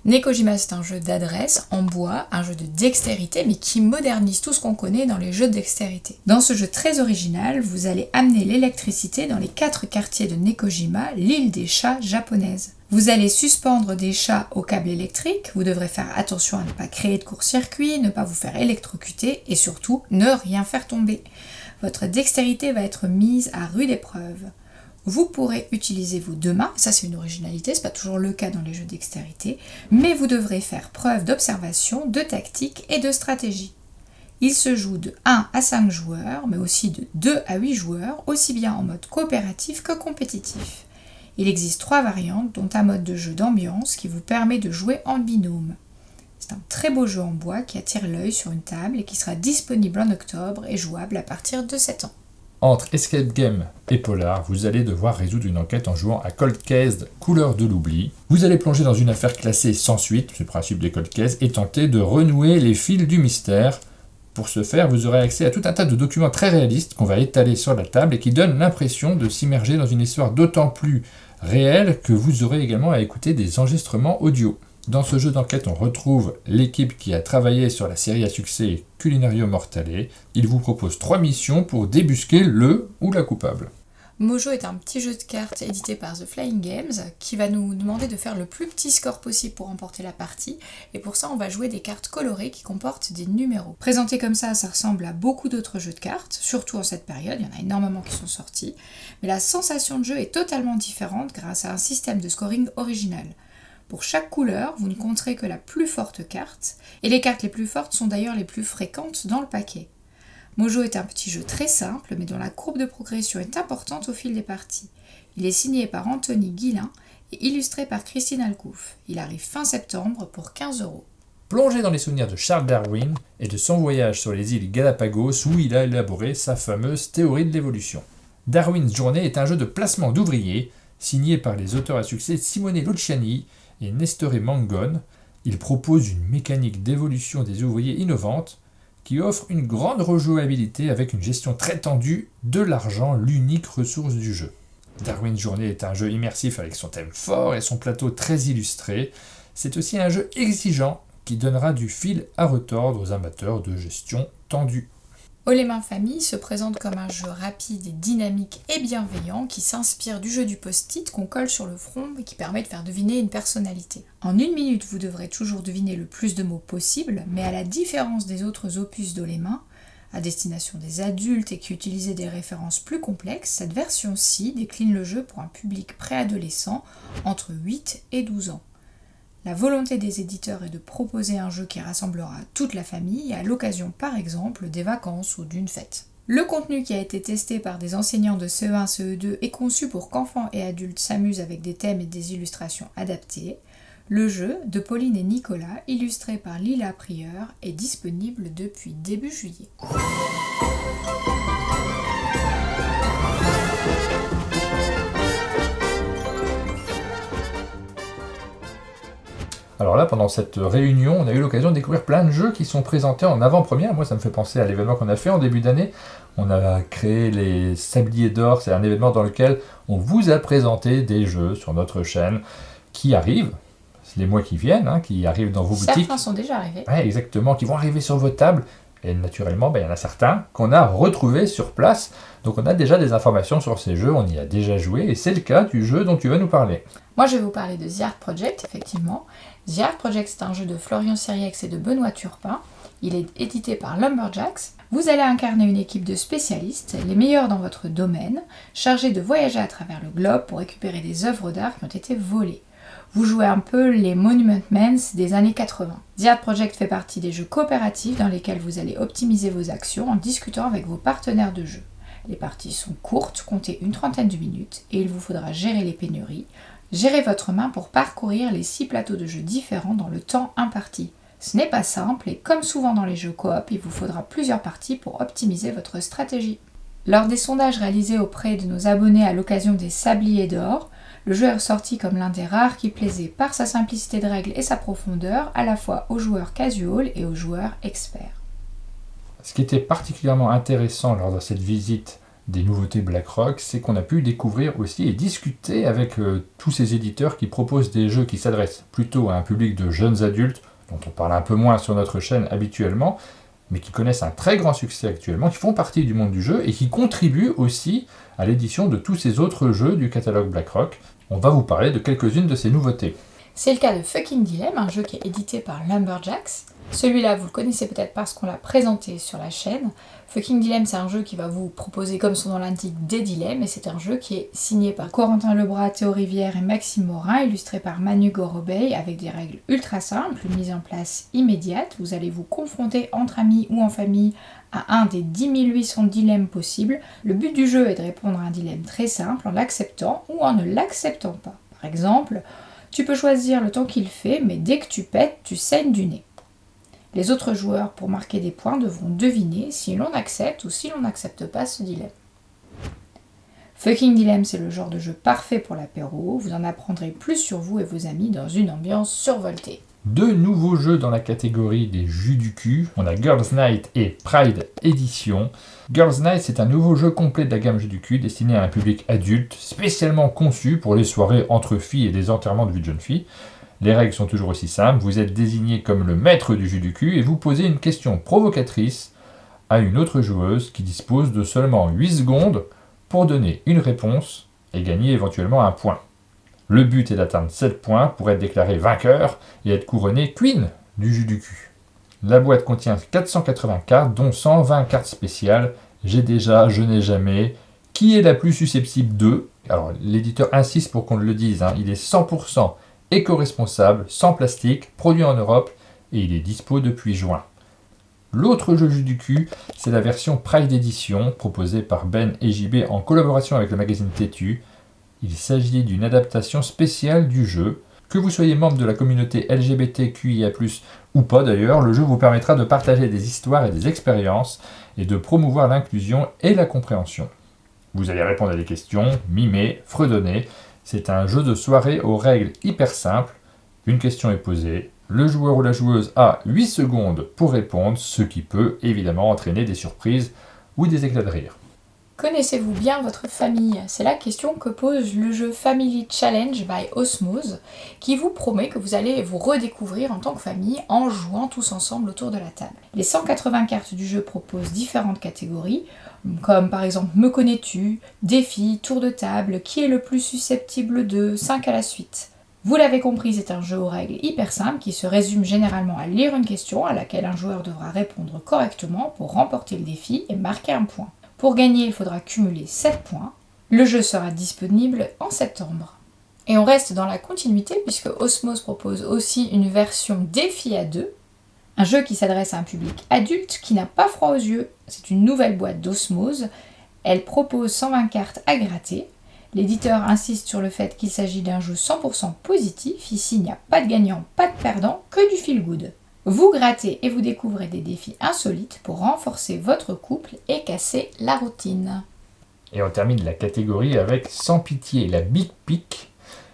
Nekojima, c'est un jeu d'adresse en bois, un jeu de dextérité, mais qui modernise tout ce qu'on connaît dans les jeux de dextérité. Dans ce jeu très original, vous allez amener l'électricité dans les 4 quartiers de Nekojima, l'île des chats japonaise. Vous allez suspendre des chats au câble électrique, vous devrez faire attention à ne pas créer de court-circuit, ne pas vous faire électrocuter et surtout ne rien faire tomber. Votre dextérité va être mise à rude épreuve. Vous pourrez utiliser vos 2 mains, ça c'est une originalité, c'est pas toujours le cas dans les jeux de dextérité, mais vous devrez faire preuve d'observation, de tactique et de stratégie. Il se joue de 1 à 5 joueurs, mais aussi de 2 à 8 joueurs, aussi bien en mode coopératif que compétitif. Il existe 3 variantes, dont un mode de jeu d'ambiance qui vous permet de jouer en binôme. C'est un très beau jeu en bois qui attire l'œil sur une table et qui sera disponible en octobre et jouable à partir de 7 ans. Entre Escape Game et Polar, vous allez devoir résoudre une enquête en jouant à Cold Case, couleur de l'oubli. Vous allez plonger dans une affaire classée sans suite, c'est le principe des Cold Case, et tenter de renouer les fils du mystère. Pour ce faire, vous aurez accès à tout un tas de documents très réalistes qu'on va étaler sur la table et qui donnent l'impression de s'immerger dans une histoire d'autant plus réelle que vous aurez également à écouter des enregistrements audio. Dans ce jeu d'enquête, on retrouve l'équipe qui a travaillé sur la série à succès Culinario Mortale. Il vous propose 3 missions pour débusquer le ou la coupable. Mojo est un petit jeu de cartes édité par The Flying Games qui va nous demander de faire le plus petit score possible pour remporter la partie. Et pour ça, on va jouer des cartes colorées qui comportent des numéros. Présenté comme ça ressemble à beaucoup d'autres jeux de cartes, surtout en cette période, il y en a énormément qui sont sortis. Mais la sensation de jeu est totalement différente grâce à un système de scoring original. Pour chaque couleur, vous ne compterez que la plus forte carte, et les cartes les plus fortes sont d'ailleurs les plus fréquentes dans le paquet. Mojo est un petit jeu très simple, mais dont la courbe de progression est importante au fil des parties. Il est signé par Anthony Guillain et illustré par Christine Alcouf. Il arrive fin septembre pour 15 €. Plongez dans les souvenirs de Charles Darwin et de son voyage sur les îles Galapagos où il a élaboré sa fameuse théorie de l'évolution. Darwin's Journée est un jeu de placement d'ouvriers signé par les auteurs à succès Simone Luciani et Nestore Mangone. Il propose une mécanique d'évolution des ouvriers innovante qui offre une grande rejouabilité avec une gestion très tendue de l'argent, l'unique ressource du jeu. Darwin's Journée est un jeu immersif avec son thème fort et son plateau très illustré. C'est aussi un jeu exigeant qui donnera du fil à retordre aux amateurs de gestion tendue. Haut les mains famille se présente comme un jeu rapide et dynamique et bienveillant qui s'inspire du jeu du post-it qu'on colle sur le front et qui permet de faire deviner une personnalité. En 1 minute, vous devrez toujours deviner le plus de mots possible, mais à la différence des autres opus d'Haut les mains, à destination des adultes et qui utilisaient des références plus complexes, cette version-ci décline le jeu pour un public préadolescent entre 8 et 12 ans. La volonté des éditeurs est de proposer un jeu qui rassemblera toute la famille à l'occasion par exemple des vacances ou d'une fête. Le contenu qui a été testé par des enseignants de CE1, CE2 est conçu pour qu'enfants et adultes s'amusent avec des thèmes et des illustrations adaptées. Le jeu, de Pauline et Nicolas, illustré par Lila Prieur, est disponible depuis début juillet. Alors là, pendant cette réunion, on a eu l'occasion de découvrir plein de jeux qui sont présentés en avant-première. Moi, ça me fait penser à l'événement qu'on a fait en début d'année. On a créé les Sabliers d'Or. C'est un événement dans lequel on vous a présenté des jeux sur notre chaîne qui arrivent, les mois qui viennent, qui arrivent dans vos boutiques. Certains sont déjà arrivés. Ouais, exactement, qui vont arriver sur vos tables. Et naturellement, il y en a certains qu'on a retrouvés sur place. Donc on a déjà des informations sur ces jeux, on y a déjà joué. Et c'est le cas du jeu dont tu vas nous parler. Moi, je vais vous parler de The Art Project, effectivement. The Art Project, c'est un jeu de Florian Siriex et de Benoît Turpin. Il est édité par Lumberjacks. Vous allez incarner une équipe de spécialistes, les meilleurs dans votre domaine, chargés de voyager à travers le globe pour récupérer des œuvres d'art qui ont été volées. Vous jouez un peu les Monument Men des années 80. The Art Project fait partie des jeux coopératifs dans lesquels vous allez optimiser vos actions en discutant avec vos partenaires de jeu. Les parties sont courtes, comptez une trentaine de minutes, et il vous faudra gérer les pénuries. Gérez votre main pour parcourir les 6 plateaux de jeux différents dans le temps imparti. Ce n'est pas simple et comme souvent dans les jeux coop, il vous faudra plusieurs parties pour optimiser votre stratégie. Lors des sondages réalisés auprès de nos abonnés à l'occasion des Sabliers d'Or, le jeu est ressorti comme l'un des rares qui plaisait par sa simplicité de règles et sa profondeur à la fois aux joueurs casual et aux joueurs experts. Ce qui était particulièrement intéressant lors de cette visite des nouveautés BlackRock, c'est qu'on a pu découvrir aussi et discuter avec tous ces éditeurs qui proposent des jeux qui s'adressent plutôt à un public de jeunes adultes, dont on parle un peu moins sur notre chaîne habituellement, mais qui connaissent un très grand succès actuellement, qui font partie du monde du jeu et qui contribuent aussi à l'édition de tous ces autres jeux du catalogue BlackRock. On va vous parler de quelques-unes de ces nouveautés. C'est le cas de Fucking Dilemma, un jeu qui est édité par Lumberjacks. Celui-là, vous le connaissez peut-être parce qu'on l'a présenté sur la chaîne. Fucking Dilemma, c'est un jeu qui va vous proposer, comme son nom l'indique, des dilemmes, et c'est un jeu qui est signé par Corentin Lebras, Théo Rivière et Maxime Morin, illustré par Manu Gorobey, avec des règles ultra simples, une mise en place immédiate. Vous allez vous confronter entre amis ou en famille à un des 10 800 dilemmes possibles. Le but du jeu est de répondre à un dilemme très simple en l'acceptant ou en ne l'acceptant pas. Par exemple, tu peux choisir le temps qu'il fait, mais dès que tu pètes, tu saignes du nez. Les autres joueurs, pour marquer des points, devront deviner si l'on accepte ou si l'on n'accepte pas ce dilemme. Fucking Dilemma, c'est le genre de jeu parfait pour l'apéro. Vous en apprendrez plus sur vous et vos amis dans une ambiance survoltée. 2 nouveaux jeux dans la catégorie des jus du cul. On a Girls Night et Pride Edition. Girls Night, c'est un nouveau jeu complet de la gamme jus du cul destiné à un public adulte, spécialement conçu pour les soirées entre filles et des enterrements de vie de jeunes filles. Les règles sont toujours aussi simples, vous êtes désigné comme le maître du jus du cul et vous posez une question provocatrice à une autre joueuse qui dispose de seulement 8 secondes pour donner une réponse et gagner éventuellement un point. Le but est d'atteindre 7 points pour être déclaré vainqueur et être couronné queen du jus du cul. La boîte contient 480 cartes, dont 120 cartes spéciales. J'ai déjà, je n'ai jamais. Qui est la plus susceptible de? Alors, l'éditeur insiste pour qu'on le dise, il est 100% éco-responsable, sans plastique, produit en Europe et il est dispo depuis juin. L'autre jeu jus du cul, c'est la version Pride Edition proposée par Ben et JB en collaboration avec le magazine Têtu. Il s'agit d'une adaptation spéciale du jeu. Que vous soyez membre de la communauté LGBTQIA+, ou pas d'ailleurs, le jeu vous permettra de partager des histoires et des expériences et de promouvoir l'inclusion et la compréhension. Vous allez répondre à des questions, mimer, fredonner. C'est un jeu de soirée aux règles hyper simples. Une question est posée, le joueur ou la joueuse a 8 secondes pour répondre, ce qui peut évidemment entraîner des surprises ou des éclats de rire. Connaissez-vous bien votre famille? C'est la question que pose le jeu Family Challenge by Osmose, qui vous promet que vous allez vous redécouvrir en tant que famille en jouant tous ensemble autour de la table. Les 180 cartes du jeu proposent différentes catégories, comme par exemple Me connais-tu, Défi, Tour de table, Qui est le plus susceptible de, 5 à la suite. Vous l'avez compris, c'est un jeu aux règles hyper simples qui se résume généralement à lire une question à laquelle un joueur devra répondre correctement pour remporter le défi et marquer un point. Pour gagner, il faudra cumuler 7 points. Le jeu sera disponible en septembre. Et on reste dans la continuité puisque Osmose propose aussi une version défi à 2, un jeu qui s'adresse à un public adulte qui n'a pas froid aux yeux. C'est une nouvelle boîte d'Osmose. Elle propose 120 cartes à gratter. L'éditeur insiste sur le fait qu'il s'agit d'un jeu 100% positif. Ici, il n'y a pas de gagnant, pas de perdant, que du feel good. Vous grattez et vous découvrez des défis insolites pour renforcer votre couple et casser la routine. Et on termine la catégorie avec Sans pitié, la Big Pic.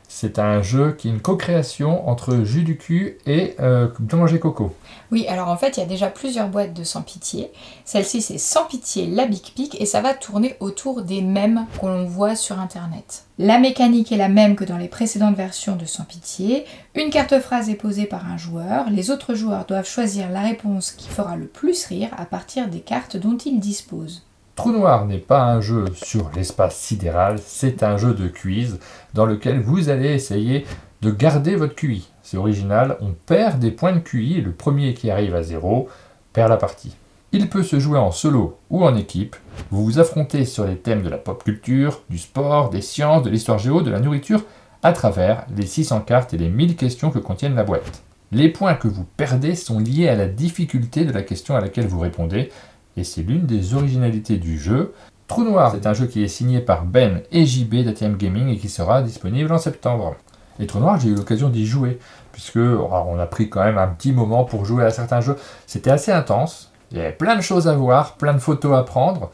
C'est un jeu qui est une co-création entre Jus du cul et Bien manger coco. Oui, alors en fait, il y a déjà plusieurs boîtes de Sans pitié. Celle-ci, c'est Sans pitié, la Big Pic, et ça va tourner autour des mèmes qu'on voit sur Internet. La mécanique est la même que dans les précédentes versions de Sans pitié. Une carte phrase est posée par un joueur. Les autres joueurs doivent choisir la réponse qui fera le plus rire à partir des cartes dont ils disposent. Trou Noir n'est pas un jeu sur l'espace sidéral, c'est un jeu de quiz dans lequel vous allez essayer de garder votre QI. C'est original, on perd des points de QI, le premier qui arrive à 0 perd la partie. Il peut se jouer en solo ou en équipe, vous vous affrontez sur les thèmes de la pop culture, du sport, des sciences, de l'histoire géo, de la nourriture, à travers les 600 cartes et les 1000 questions que contiennent la boîte. Les points que vous perdez sont liés à la difficulté de la question à laquelle vous répondez, et c'est l'une des originalités du jeu. Trou Noir, c'est un jeu qui est signé par Ben et JB d'ATM Gaming et qui sera disponible en septembre. Et Trou Noir, j'ai eu l'occasion d'y jouer, puisque on a pris quand même un petit moment pour jouer à certains jeux. C'était assez intense, il y avait plein de choses à voir, plein de photos à prendre.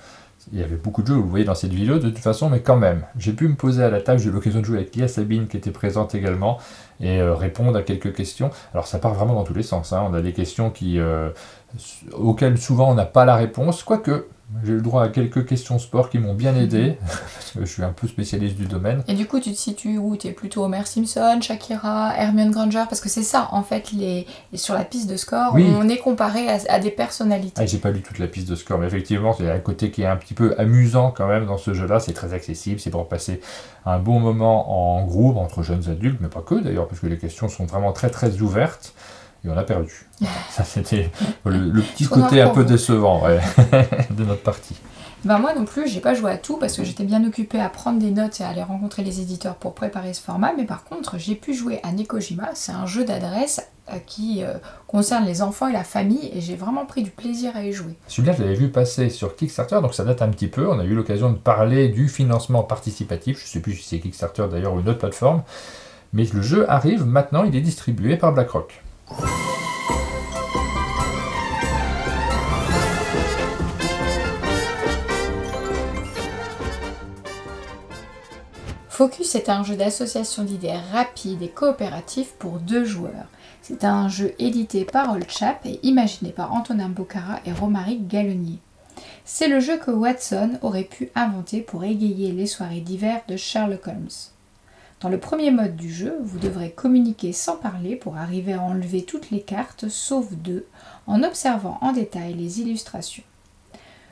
Il y avait beaucoup de jeux, vous voyez dans cette vidéo de toute façon, mais quand même. J'ai pu me poser à la table, j'ai eu l'occasion de jouer avec Lia Sabine qui était présente également, et répondre à quelques questions. Alors ça part vraiment dans tous les sens, on a des questions auxquelles souvent on n'a pas la réponse, quoique j'ai eu le droit à quelques questions sport qui m'ont bien aidé, parce que je suis un peu spécialiste du domaine. Et du coup, tu te situes où? Tu es plutôt Homer Simpson, Shakira, Hermione Granger? Parce que c'est ça, en fait, sur la piste de score, oui. On est comparé à des personnalités. J'ai pas lu toute la piste de score, mais effectivement, il y a un côté qui est un petit peu amusant quand même dans ce jeu-là. C'est très accessible, c'est pour passer un bon moment en groupe, entre jeunes adultes, mais pas que d'ailleurs, parce que les questions sont vraiment très très ouvertes. Et on a perdu. Ça, c'était le petit côté un peu décevant de notre partie. Moi non plus, j'ai pas joué à tout parce que j'étais bien occupée à prendre des notes et à aller rencontrer les éditeurs pour préparer ce format. Mais par contre, j'ai pu jouer à Nekojima. C'est un jeu d'adresse qui concerne les enfants et la famille. Et j'ai vraiment pris du plaisir à y jouer. Celui-là, je l'avais vu passer sur Kickstarter, donc ça date un petit peu. On a eu l'occasion de parler du financement participatif. Je sais plus si c'est Kickstarter d'ailleurs ou une autre plateforme. Mais le jeu arrive maintenant, il est distribué par BlackRock. Focus est un jeu d'association d'idées rapide et coopératif pour 2 joueurs. C'est un jeu édité par Old Chap et imaginé par Antonin Bocara et Romaric Gallonier. C'est le jeu que Watson aurait pu inventer pour égayer les soirées d'hiver de Sherlock Holmes. Dans le premier mode du jeu, vous devrez communiquer sans parler pour arriver à enlever toutes les cartes, sauf 2, en observant en détail les illustrations.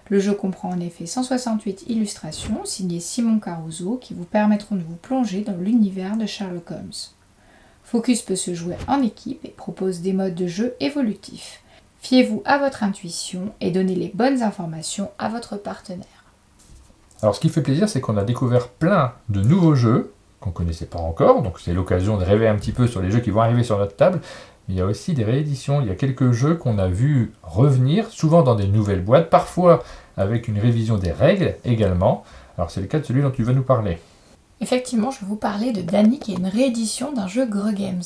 Le jeu comprend en effet 168 illustrations signées Simon Caruso qui vous permettront de vous plonger dans l'univers de Sherlock Holmes. Focus peut se jouer en équipe et propose des modes de jeu évolutifs. Fiez-vous à votre intuition et donnez les bonnes informations à votre partenaire. Alors ce qui fait plaisir, c'est qu'on a découvert plein de nouveaux jeux qu'on ne connaissait pas encore, donc c'est l'occasion de rêver un petit peu sur les jeux qui vont arriver sur notre table. Mais il y a aussi des rééditions, il y a quelques jeux qu'on a vu revenir, souvent dans des nouvelles boîtes, parfois avec une révision des règles également. Alors c'est le cas de celui dont tu vas nous parler. Effectivement, je vais vous parler de Dany qui est une réédition d'un jeu Greux Games.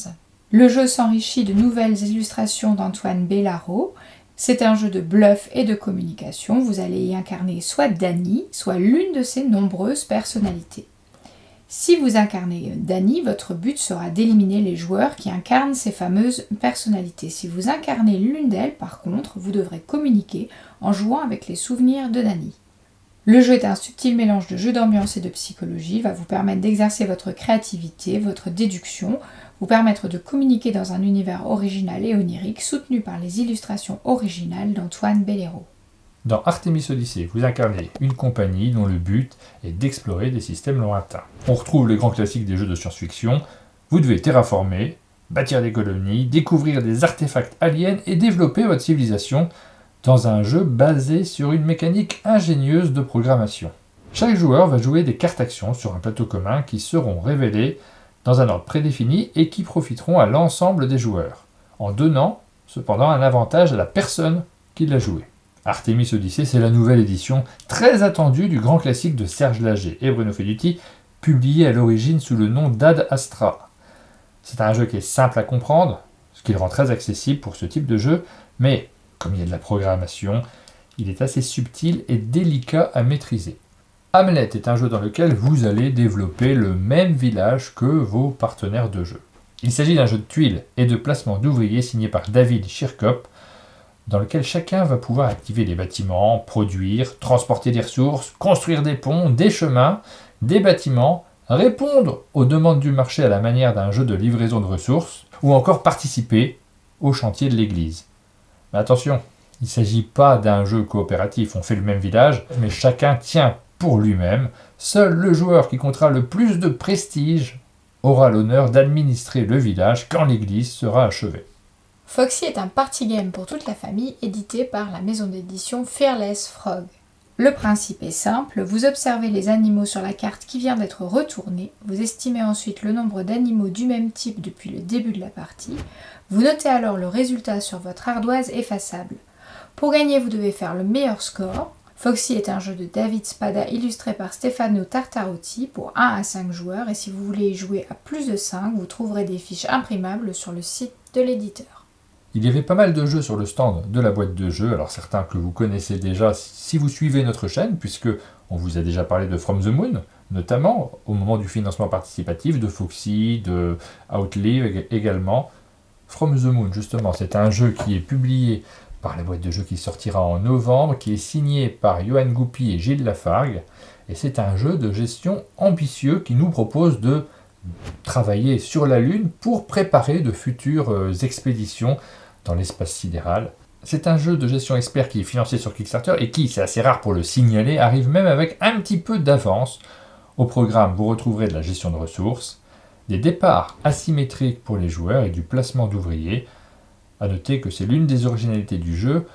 Le jeu s'enrichit de nouvelles illustrations d'Antoine Bellaro. C'est un jeu de bluff et de communication. Vous allez y incarner soit Dany, soit l'une de ses nombreuses personnalités. Si vous incarnez Dany, votre but sera d'éliminer les joueurs qui incarnent ces fameuses personnalités. Si vous incarnez l'une d'elles, par contre, vous devrez communiquer en jouant avec les souvenirs de Dany. Le jeu est un subtil mélange de jeu d'ambiance et de psychologie, va vous permettre d'exercer votre créativité, votre déduction, vous permettre de communiquer dans un univers original et onirique soutenu par les illustrations originales d'Antoine Bellaro. Dans Artemis Odyssey, vous incarnez une compagnie dont le but est d'explorer des systèmes lointains. On retrouve les grands classiques des jeux de science-fiction. Vous devez terraformer, bâtir des colonies, découvrir des artefacts aliens et développer votre civilisation dans un jeu basé sur une mécanique ingénieuse de programmation. Chaque joueur va jouer des cartes actions sur un plateau commun qui seront révélées dans un ordre prédéfini et qui profiteront à l'ensemble des joueurs, en donnant cependant un avantage à la personne qui l'a joué. Artemis Odyssey, c'est la nouvelle édition très attendue du grand classique de Serge Lager et Bruno Feduti, publié à l'origine sous le nom d'Ad Astra. C'est un jeu qui est simple à comprendre, ce qui le rend très accessible pour ce type de jeu, mais comme il y a de la programmation, il est assez subtil et délicat à maîtriser. Hamlet est un jeu dans lequel vous allez développer le même village que vos partenaires de jeu. Il s'agit d'un jeu de tuiles et de placement d'ouvriers signé par David Schirkop, dans lequel chacun va pouvoir activer des bâtiments, produire, transporter des ressources, construire des ponts, des chemins, des bâtiments, répondre aux demandes du marché à la manière d'un jeu de livraison de ressources, ou encore participer au chantier de l'église. Mais attention, il ne s'agit pas d'un jeu coopératif, on fait le même village, mais chacun tient pour lui-même. Seul le joueur qui comptera le plus de prestige aura l'honneur d'administrer le village quand l'église sera achevée. Foxy est un party game pour toute la famille édité par la maison d'édition Fearless Frog. Le principe est simple, vous observez les animaux sur la carte qui vient d'être retournée, vous estimez ensuite le nombre d'animaux du même type depuis le début de la partie, vous notez alors le résultat sur votre ardoise effaçable. Pour gagner, vous devez faire le meilleur score. Foxy est un jeu de David Spada illustré par Stefano Tartarotti pour 1 à 5 joueurs et si vous voulez y jouer à plus de 5, vous trouverez des fiches imprimables sur le site de l'éditeur. Il y avait pas mal de jeux sur le stand de la boîte de jeux, alors certains que vous connaissez déjà si vous suivez notre chaîne, puisque on vous a déjà parlé de From the Moon, notamment au moment du financement participatif, de Foxy, de Outlive également. From the Moon, justement, c'est un jeu qui est publié par la boîte de jeux qui sortira en novembre, qui est signé par Johan Goupy et Gilles Lafargue, et c'est un jeu de gestion ambitieux qui nous propose de travailler sur la Lune pour préparer de futures expéditions dans l'espace sidéral. C'est un jeu de gestion expert qui est financé sur Kickstarter et qui, c'est assez rare pour le signaler, arrive même avec un petit peu d'avance. Au programme, vous retrouverez de la gestion de ressources, des départs asymétriques pour les joueurs et du placement d'ouvriers. A noter que c'est l'une des originalités du jeu,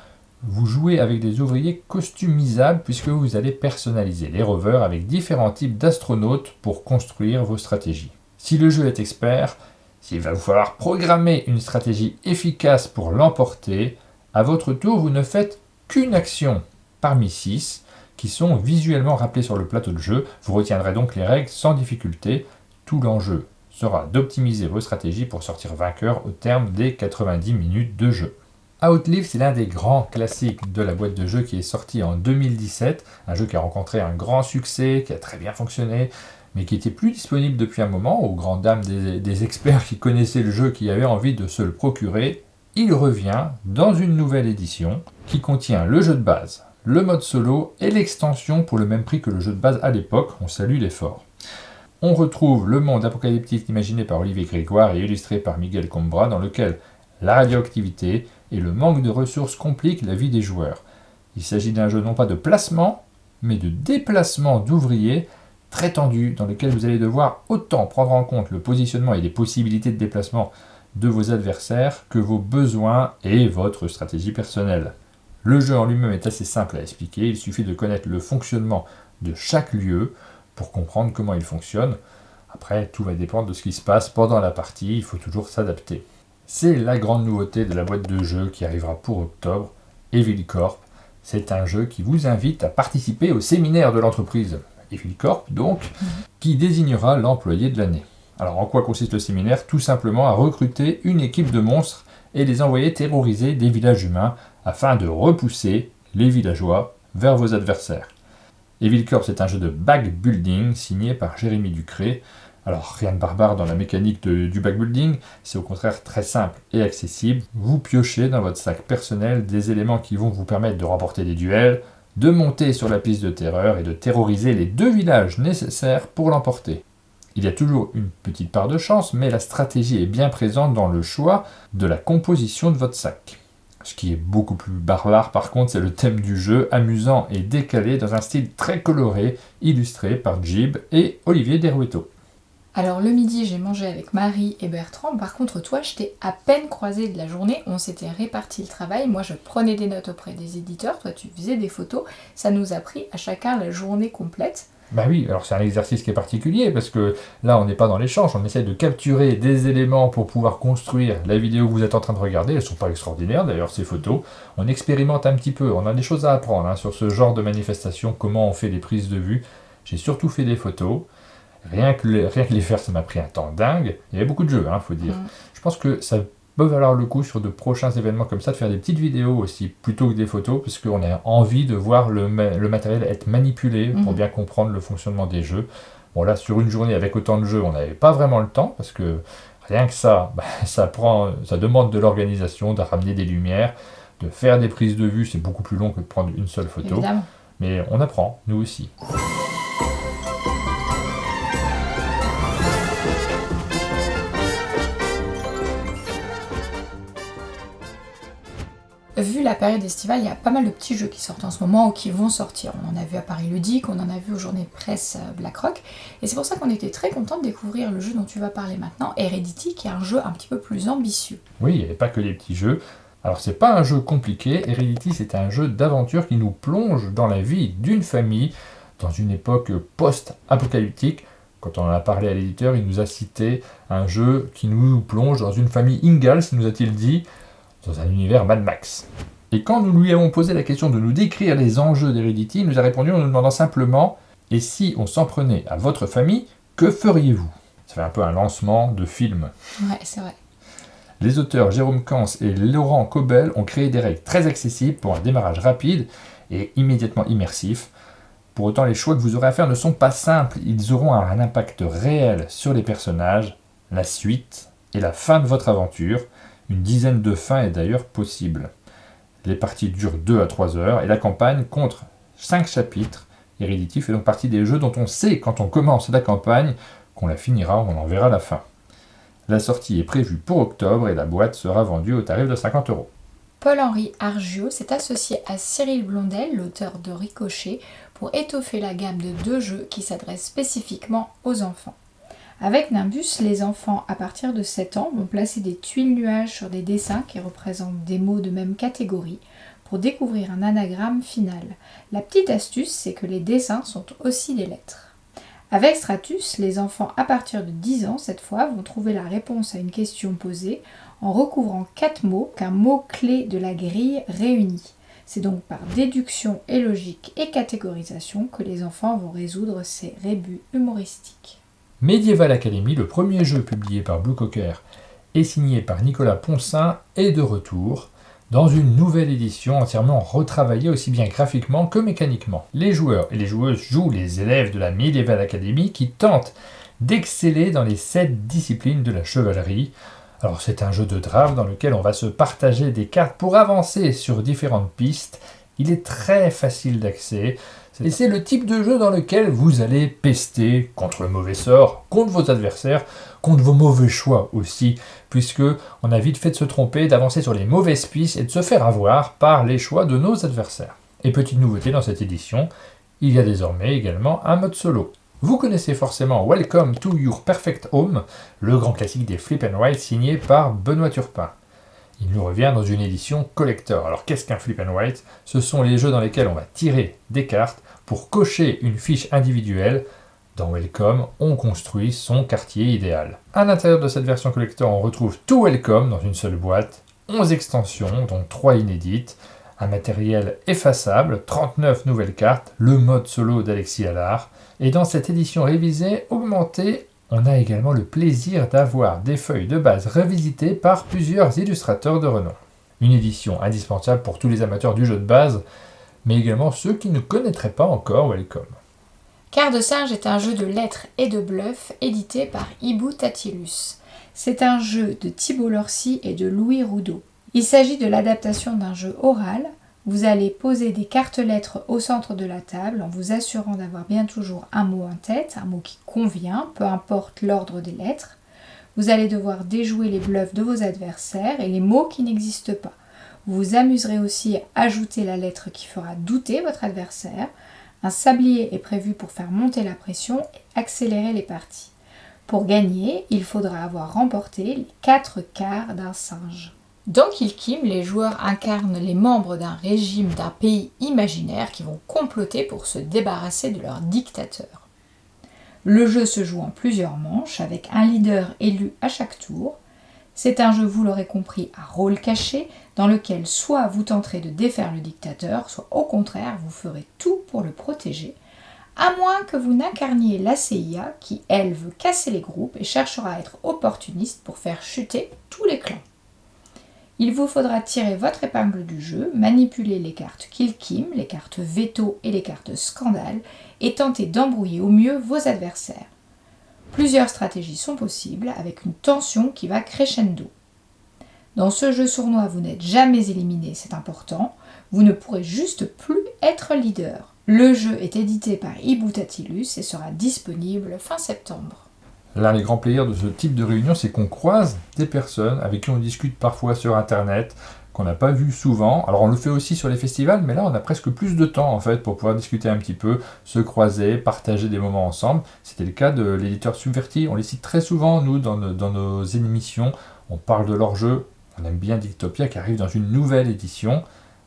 vous jouez avec des ouvriers customisables puisque vous allez personnaliser les rovers avec différents types d'astronautes pour construire vos stratégies. Si le jeu est expert, s'il va vous falloir programmer une stratégie efficace pour l'emporter, à votre tour, vous ne faites qu'une action parmi 6 qui sont visuellement rappelées sur le plateau de jeu. Vous retiendrez donc les règles sans difficulté. Tout l'enjeu sera d'optimiser vos stratégies pour sortir vainqueur au terme des 90 minutes de jeu. Outlive, c'est l'un des grands classiques de la boîte de jeu qui est sorti en 2017, un jeu qui a rencontré un grand succès, qui a très bien fonctionné, mais qui était plus disponible depuis un moment, aux grandes dames des experts qui connaissaient le jeu, qui avaient envie de se le procurer. Il revient dans une nouvelle édition qui contient le jeu de base, le mode solo et l'extension pour le même prix que le jeu de base à l'époque. On salue l'effort. on retrouve le monde apocalyptique imaginé par Olivier Grégoire et illustré par Miguel Combra, dans lequel la radioactivité et le manque de ressources compliquent la vie des joueurs. Il s'agit d'un jeu non pas de placement, mais de déplacement d'ouvriers très tendu, dans lequel vous allez devoir autant prendre en compte le positionnement et les possibilités de déplacement de vos adversaires que vos besoins et votre stratégie personnelle. Le jeu en lui-même est assez simple à expliquer, il suffit de connaître le fonctionnement de chaque lieu pour comprendre comment il fonctionne. Après, tout va dépendre de ce qui se passe pendant la partie, il faut toujours s'adapter. C'est la grande nouveauté de la boîte de jeu qui arrivera pour octobre, Evil Corp. C'est un jeu qui vous invite à participer au séminaire de l'entreprise Evil Corp, donc, qui désignera l'employé de l'année. Alors, en quoi consiste le séminaire ? Tout simplement à recruter une équipe de monstres et les envoyer terroriser des villages humains afin de repousser les villageois vers vos adversaires. Evil Corp, c'est un jeu de backbuilding signé par Jérémy Ducré. Alors, rien de barbare dans la mécanique du backbuilding, c'est au contraire très simple et accessible. Vous piochez dans votre sac personnel des éléments qui vont vous permettre de remporter des duels, de monter sur la piste de terreur et de terroriser les 2 villages nécessaires pour l'emporter. Il y a toujours une petite part de chance, mais la stratégie est bien présente dans le choix de la composition de votre sac. Ce qui est beaucoup plus barbare par contre, c'est le thème du jeu, amusant et décalé dans un style très coloré, illustré par Jib et Olivier Derueto. Alors le midi, j'ai mangé avec Marie et Bertrand. Par contre, toi, je t'ai à peine croisé de la journée. On s'était réparti le travail. Moi, je prenais des notes auprès des éditeurs. Toi, tu faisais des photos. Ça nous a pris à chacun la journée complète. Bah oui, alors c'est un exercice qui est particulier parce que là, on n'est pas dans l'échange. On essaie de capturer des éléments pour pouvoir construire la vidéo que vous êtes en train de regarder. Elles ne sont pas extraordinaires d'ailleurs, ces photos. On expérimente un petit peu. On a des choses à apprendre sur ce genre de manifestation. Comment on fait des prises de vue. J'ai surtout fait des photos. Rien que les faire, ça m'a pris un temps dingue. Il y avait beaucoup de jeux, faut dire. Je pense que ça peut valoir le coup sur de prochains événements comme ça, de faire des petites vidéos aussi, plutôt que des photos, parce qu'on a envie de voir le matériel être manipulé pour bien comprendre le fonctionnement des jeux. Bon là, sur une journée avec autant de jeux, on n'avait pas vraiment le temps, parce que rien que ça, ça demande de l'organisation, de ramener des lumières, de faire des prises de vue, c'est beaucoup plus long que de prendre une seule photo. Évidemment. Mais on apprend, nous aussi. Vu la période estivale, il y a pas mal de petits jeux qui sortent en ce moment ou qui vont sortir. On en a vu à Paris Ludique, on en a vu aux journées de presse BlackRock. Et c'est pour ça qu'on était très contents de découvrir le jeu dont tu vas parler maintenant, Heredity, qui est un jeu un petit peu plus ambitieux. Oui, il n'y avait pas que des petits jeux. Alors c'est pas un jeu compliqué, Heredity c'est un jeu d'aventure qui nous plonge dans la vie d'une famille dans une époque post-apocalyptique. Quand on en a parlé à l'éditeur, il nous a cité un jeu qui nous plonge dans une famille Ingalls, nous a-t-il dit, dans un univers Mad Max. Et quand nous lui avons posé la question de nous décrire les enjeux d'Heredity, il nous a répondu en nous demandant simplement « Et si on s'en prenait à votre famille, que feriez-vous » Ça fait un peu un lancement de film. Ouais, c'est vrai. Les auteurs Jérôme Kans et Laurent Cobel ont créé des règles très accessibles pour un démarrage rapide et immédiatement immersif. Pour autant, les choix que vous aurez à faire ne sont pas simples. Ils auront un impact réel sur les personnages, la suite et la fin de votre aventure. Une dizaine de fins est d'ailleurs possible. Les parties durent 2 à 3 heures et la campagne compte 5 chapitres. Heredity fait donc partie des jeux dont on sait quand on commence la campagne qu'on la finira, on en verra la fin. La sortie est prévue pour octobre et la boîte sera vendue au tarif de 50 €. Paul-Henri Argiot s'est associé à Cyril Blondel, l'auteur de Ricochet, pour étoffer la gamme de 2 jeux qui s'adressent spécifiquement aux enfants. Avec Nimbus, les enfants à partir de 7 ans vont placer des tuiles nuages sur des dessins qui représentent des mots de même catégorie pour découvrir un anagramme final. La petite astuce, c'est que les dessins sont aussi des lettres. Avec Stratus, les enfants à partir de 10 ans, cette fois, vont trouver la réponse à une question posée en recouvrant 4 mots qu'un mot-clé de la grille réunit. C'est donc par déduction et logique et catégorisation que les enfants vont résoudre ces rébus humoristiques. Medieval Academy, le premier jeu publié par Blue Cocker et signé par Nicolas Poncin, est de retour dans une nouvelle édition entièrement retravaillée aussi bien graphiquement que mécaniquement. Les joueurs et les joueuses jouent les élèves de la Medieval Academy qui tentent d'exceller dans les 7 disciplines de la chevalerie. Alors c'est un jeu de draft dans lequel on va se partager des cartes pour avancer sur différentes pistes. Il est très facile d'accès. Et c'est le type de jeu dans lequel vous allez pester contre le mauvais sort, contre vos adversaires, contre vos mauvais choix aussi, puisque on a vite fait de se tromper, d'avancer sur les mauvaises pistes et de se faire avoir par les choix de nos adversaires. Et petite nouveauté dans cette édition, il y a désormais également un mode solo. Vous connaissez forcément Welcome to Your Perfect Home, le grand classique des Flip and Write signé par Benoît Turpin. Il nous revient dans une édition collector. Alors qu'est-ce qu'un Flip and Write ? Ce sont les jeux dans lesquels on va tirer des cartes pour cocher une fiche individuelle. Dans Welcome, on construit son quartier idéal. À l'intérieur de cette version collector, on retrouve tout Welcome dans une seule boîte, 11 extensions, dont 3 inédites, un matériel effaçable, 39 nouvelles cartes, le mode solo d'Alexis Allard. Et dans cette édition révisée, augmentée, on a également le plaisir d'avoir des feuilles de base revisitées par plusieurs illustrateurs de renom. Une édition indispensable pour tous les amateurs du jeu de base, mais également ceux qui ne connaîtraient pas encore Welcome. Quart de singe est un jeu de lettres et de bluff édité par Hibou Tatilus. C'est un jeu de Thibault Lorcy et de Louis Roudot. Il s'agit de l'adaptation d'un jeu oral. Vous allez poser des cartes-lettres au centre de la table en vous assurant d'avoir bien toujours un mot en tête, un mot qui convient, peu importe l'ordre des lettres. Vous allez devoir déjouer les bluffs de vos adversaires et les mots qui n'existent pas. Vous vous amuserez aussi à ajouter la lettre qui fera douter votre adversaire. Un sablier est prévu pour faire monter la pression et accélérer les parties. Pour gagner, il faudra avoir remporté les 4 quarts d'un singe. Dans Kill Kim, les joueurs incarnent les membres d'un régime d'un pays imaginaire qui vont comploter pour se débarrasser de leur dictateur. Le jeu se joue en plusieurs manches avec un leader élu à chaque tour. C'est un jeu, vous l'aurez compris, à rôle caché dans lequel soit vous tenterez de défaire le dictateur, soit au contraire vous ferez tout pour le protéger, à moins que vous n'incarniez la CIA qui, elle, veut casser les groupes et cherchera à être opportuniste pour faire chuter tous les clans. Il vous faudra tirer votre épingle du jeu, manipuler les cartes Kill Kim, les cartes Veto et les cartes Scandale et tenter d'embrouiller au mieux vos adversaires. Plusieurs stratégies sont possibles avec une tension qui va crescendo. Dans ce jeu sournois, vous n'êtes jamais éliminé, c'est important. Vous ne pourrez juste plus être leader. Le jeu est édité par Hibou Tatilus et sera disponible fin septembre. L'un des grands plaisirs de ce type de réunion, c'est qu'on croise des personnes avec qui on discute parfois sur Internet, qu'on n'a pas vu souvent. Alors on le fait aussi sur les festivals, mais là on a presque plus de temps en fait pour pouvoir discuter un petit peu, se croiser, partager des moments ensemble. C'était le cas de l'éditeur Subverti. On les cite très souvent, nous, dans nos émissions. On parle de leur jeu. On aime bien Dictopia qui arrive dans une nouvelle édition.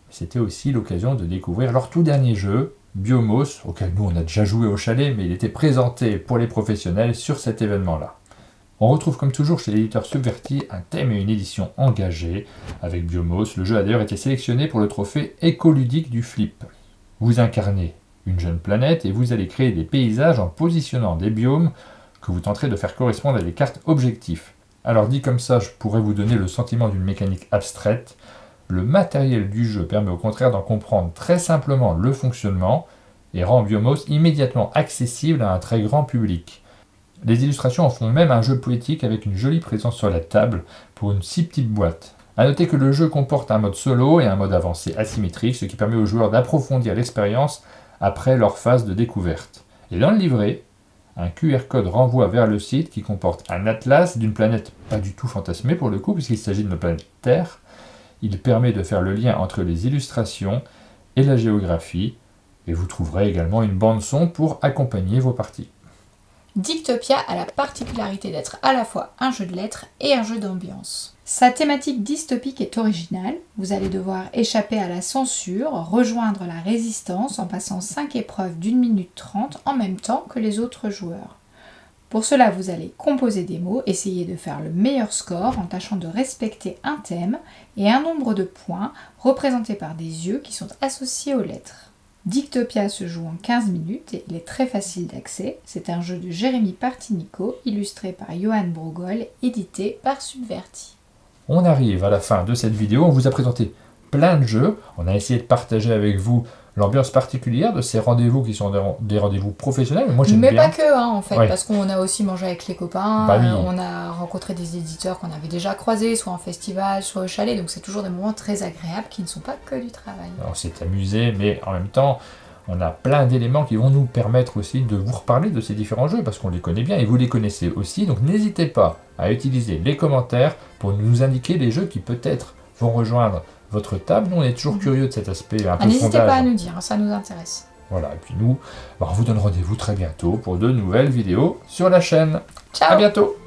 C'était aussi l'occasion de découvrir leur tout dernier jeu, Biomos, auquel nous on a déjà joué au chalet, mais il était présenté pour les professionnels sur cet événement-là. On retrouve comme toujours chez l'éditeur Subverti un thème et une édition engagés avec Biomos. Le jeu a d'ailleurs été sélectionné pour le trophée écoludique du Flip. Vous incarnez une jeune planète et vous allez créer des paysages en positionnant des biomes que vous tenterez de faire correspondre à des cartes objectifs. Alors dit comme ça, je pourrais vous donner le sentiment d'une mécanique abstraite. Le matériel du jeu permet au contraire d'en comprendre très simplement le fonctionnement et rend Biomos immédiatement accessible à un très grand public. Les illustrations en font même un jeu poétique avec une jolie présence sur la table pour une si petite boîte. A noter que le jeu comporte un mode solo et un mode avancé asymétrique, ce qui permet aux joueurs d'approfondir l'expérience après leur phase de découverte. Et dans le livret, un QR code renvoie vers le site qui comporte un atlas d'une planète pas du tout fantasmée pour le coup, puisqu'il s'agit de notre planète Terre. Il permet de faire le lien entre les illustrations et la géographie, et vous trouverez également une bande-son pour accompagner vos parties. Dictopia a la particularité d'être à la fois un jeu de lettres et un jeu d'ambiance. Sa thématique dystopique est originale. Vous allez devoir échapper à la censure, rejoindre la résistance en passant 5 épreuves d'1 minute 30 en même temps que les autres joueurs. Pour cela, vous allez composer des mots, essayer de faire le meilleur score en tâchant de respecter un thème et un nombre de points représentés par des yeux qui sont associés aux lettres. Dictopia se joue en 15 minutes et il est très facile d'accès. C'est un jeu de Jérémy Partinico, illustré par Johan Brogol, édité par Subverti. On arrive à la fin de cette vidéo, on vous a présenté plein de jeux, on a essayé de partager avec vous l'ambiance particulière de ces rendez-vous qui sont des rendez-vous professionnels. Moi, j'aime bien. Mais pas que, en fait, Ouais. parce qu'on a aussi mangé avec les copains, Bah oui. on a rencontré des éditeurs qu'on avait déjà croisés, soit en festival, soit au chalet, donc c'est toujours des moments très agréables qui ne sont pas que du travail. On s'est amusé, mais en même temps, On a plein d'éléments qui vont nous permettre aussi de vous reparler de ces différents jeux, parce qu'on les connaît bien et vous les connaissez aussi. Donc n'hésitez pas à utiliser les commentaires pour nous indiquer les jeux qui peut-être vont rejoindre votre table. Nous, on est toujours curieux de cet aspect un peu N'hésitez sondage. pas à nous dire, ça nous intéresse. Voilà, et puis nous, on vous donne rendez-vous très bientôt pour de nouvelles vidéos sur la chaîne. Ciao! À bientôt!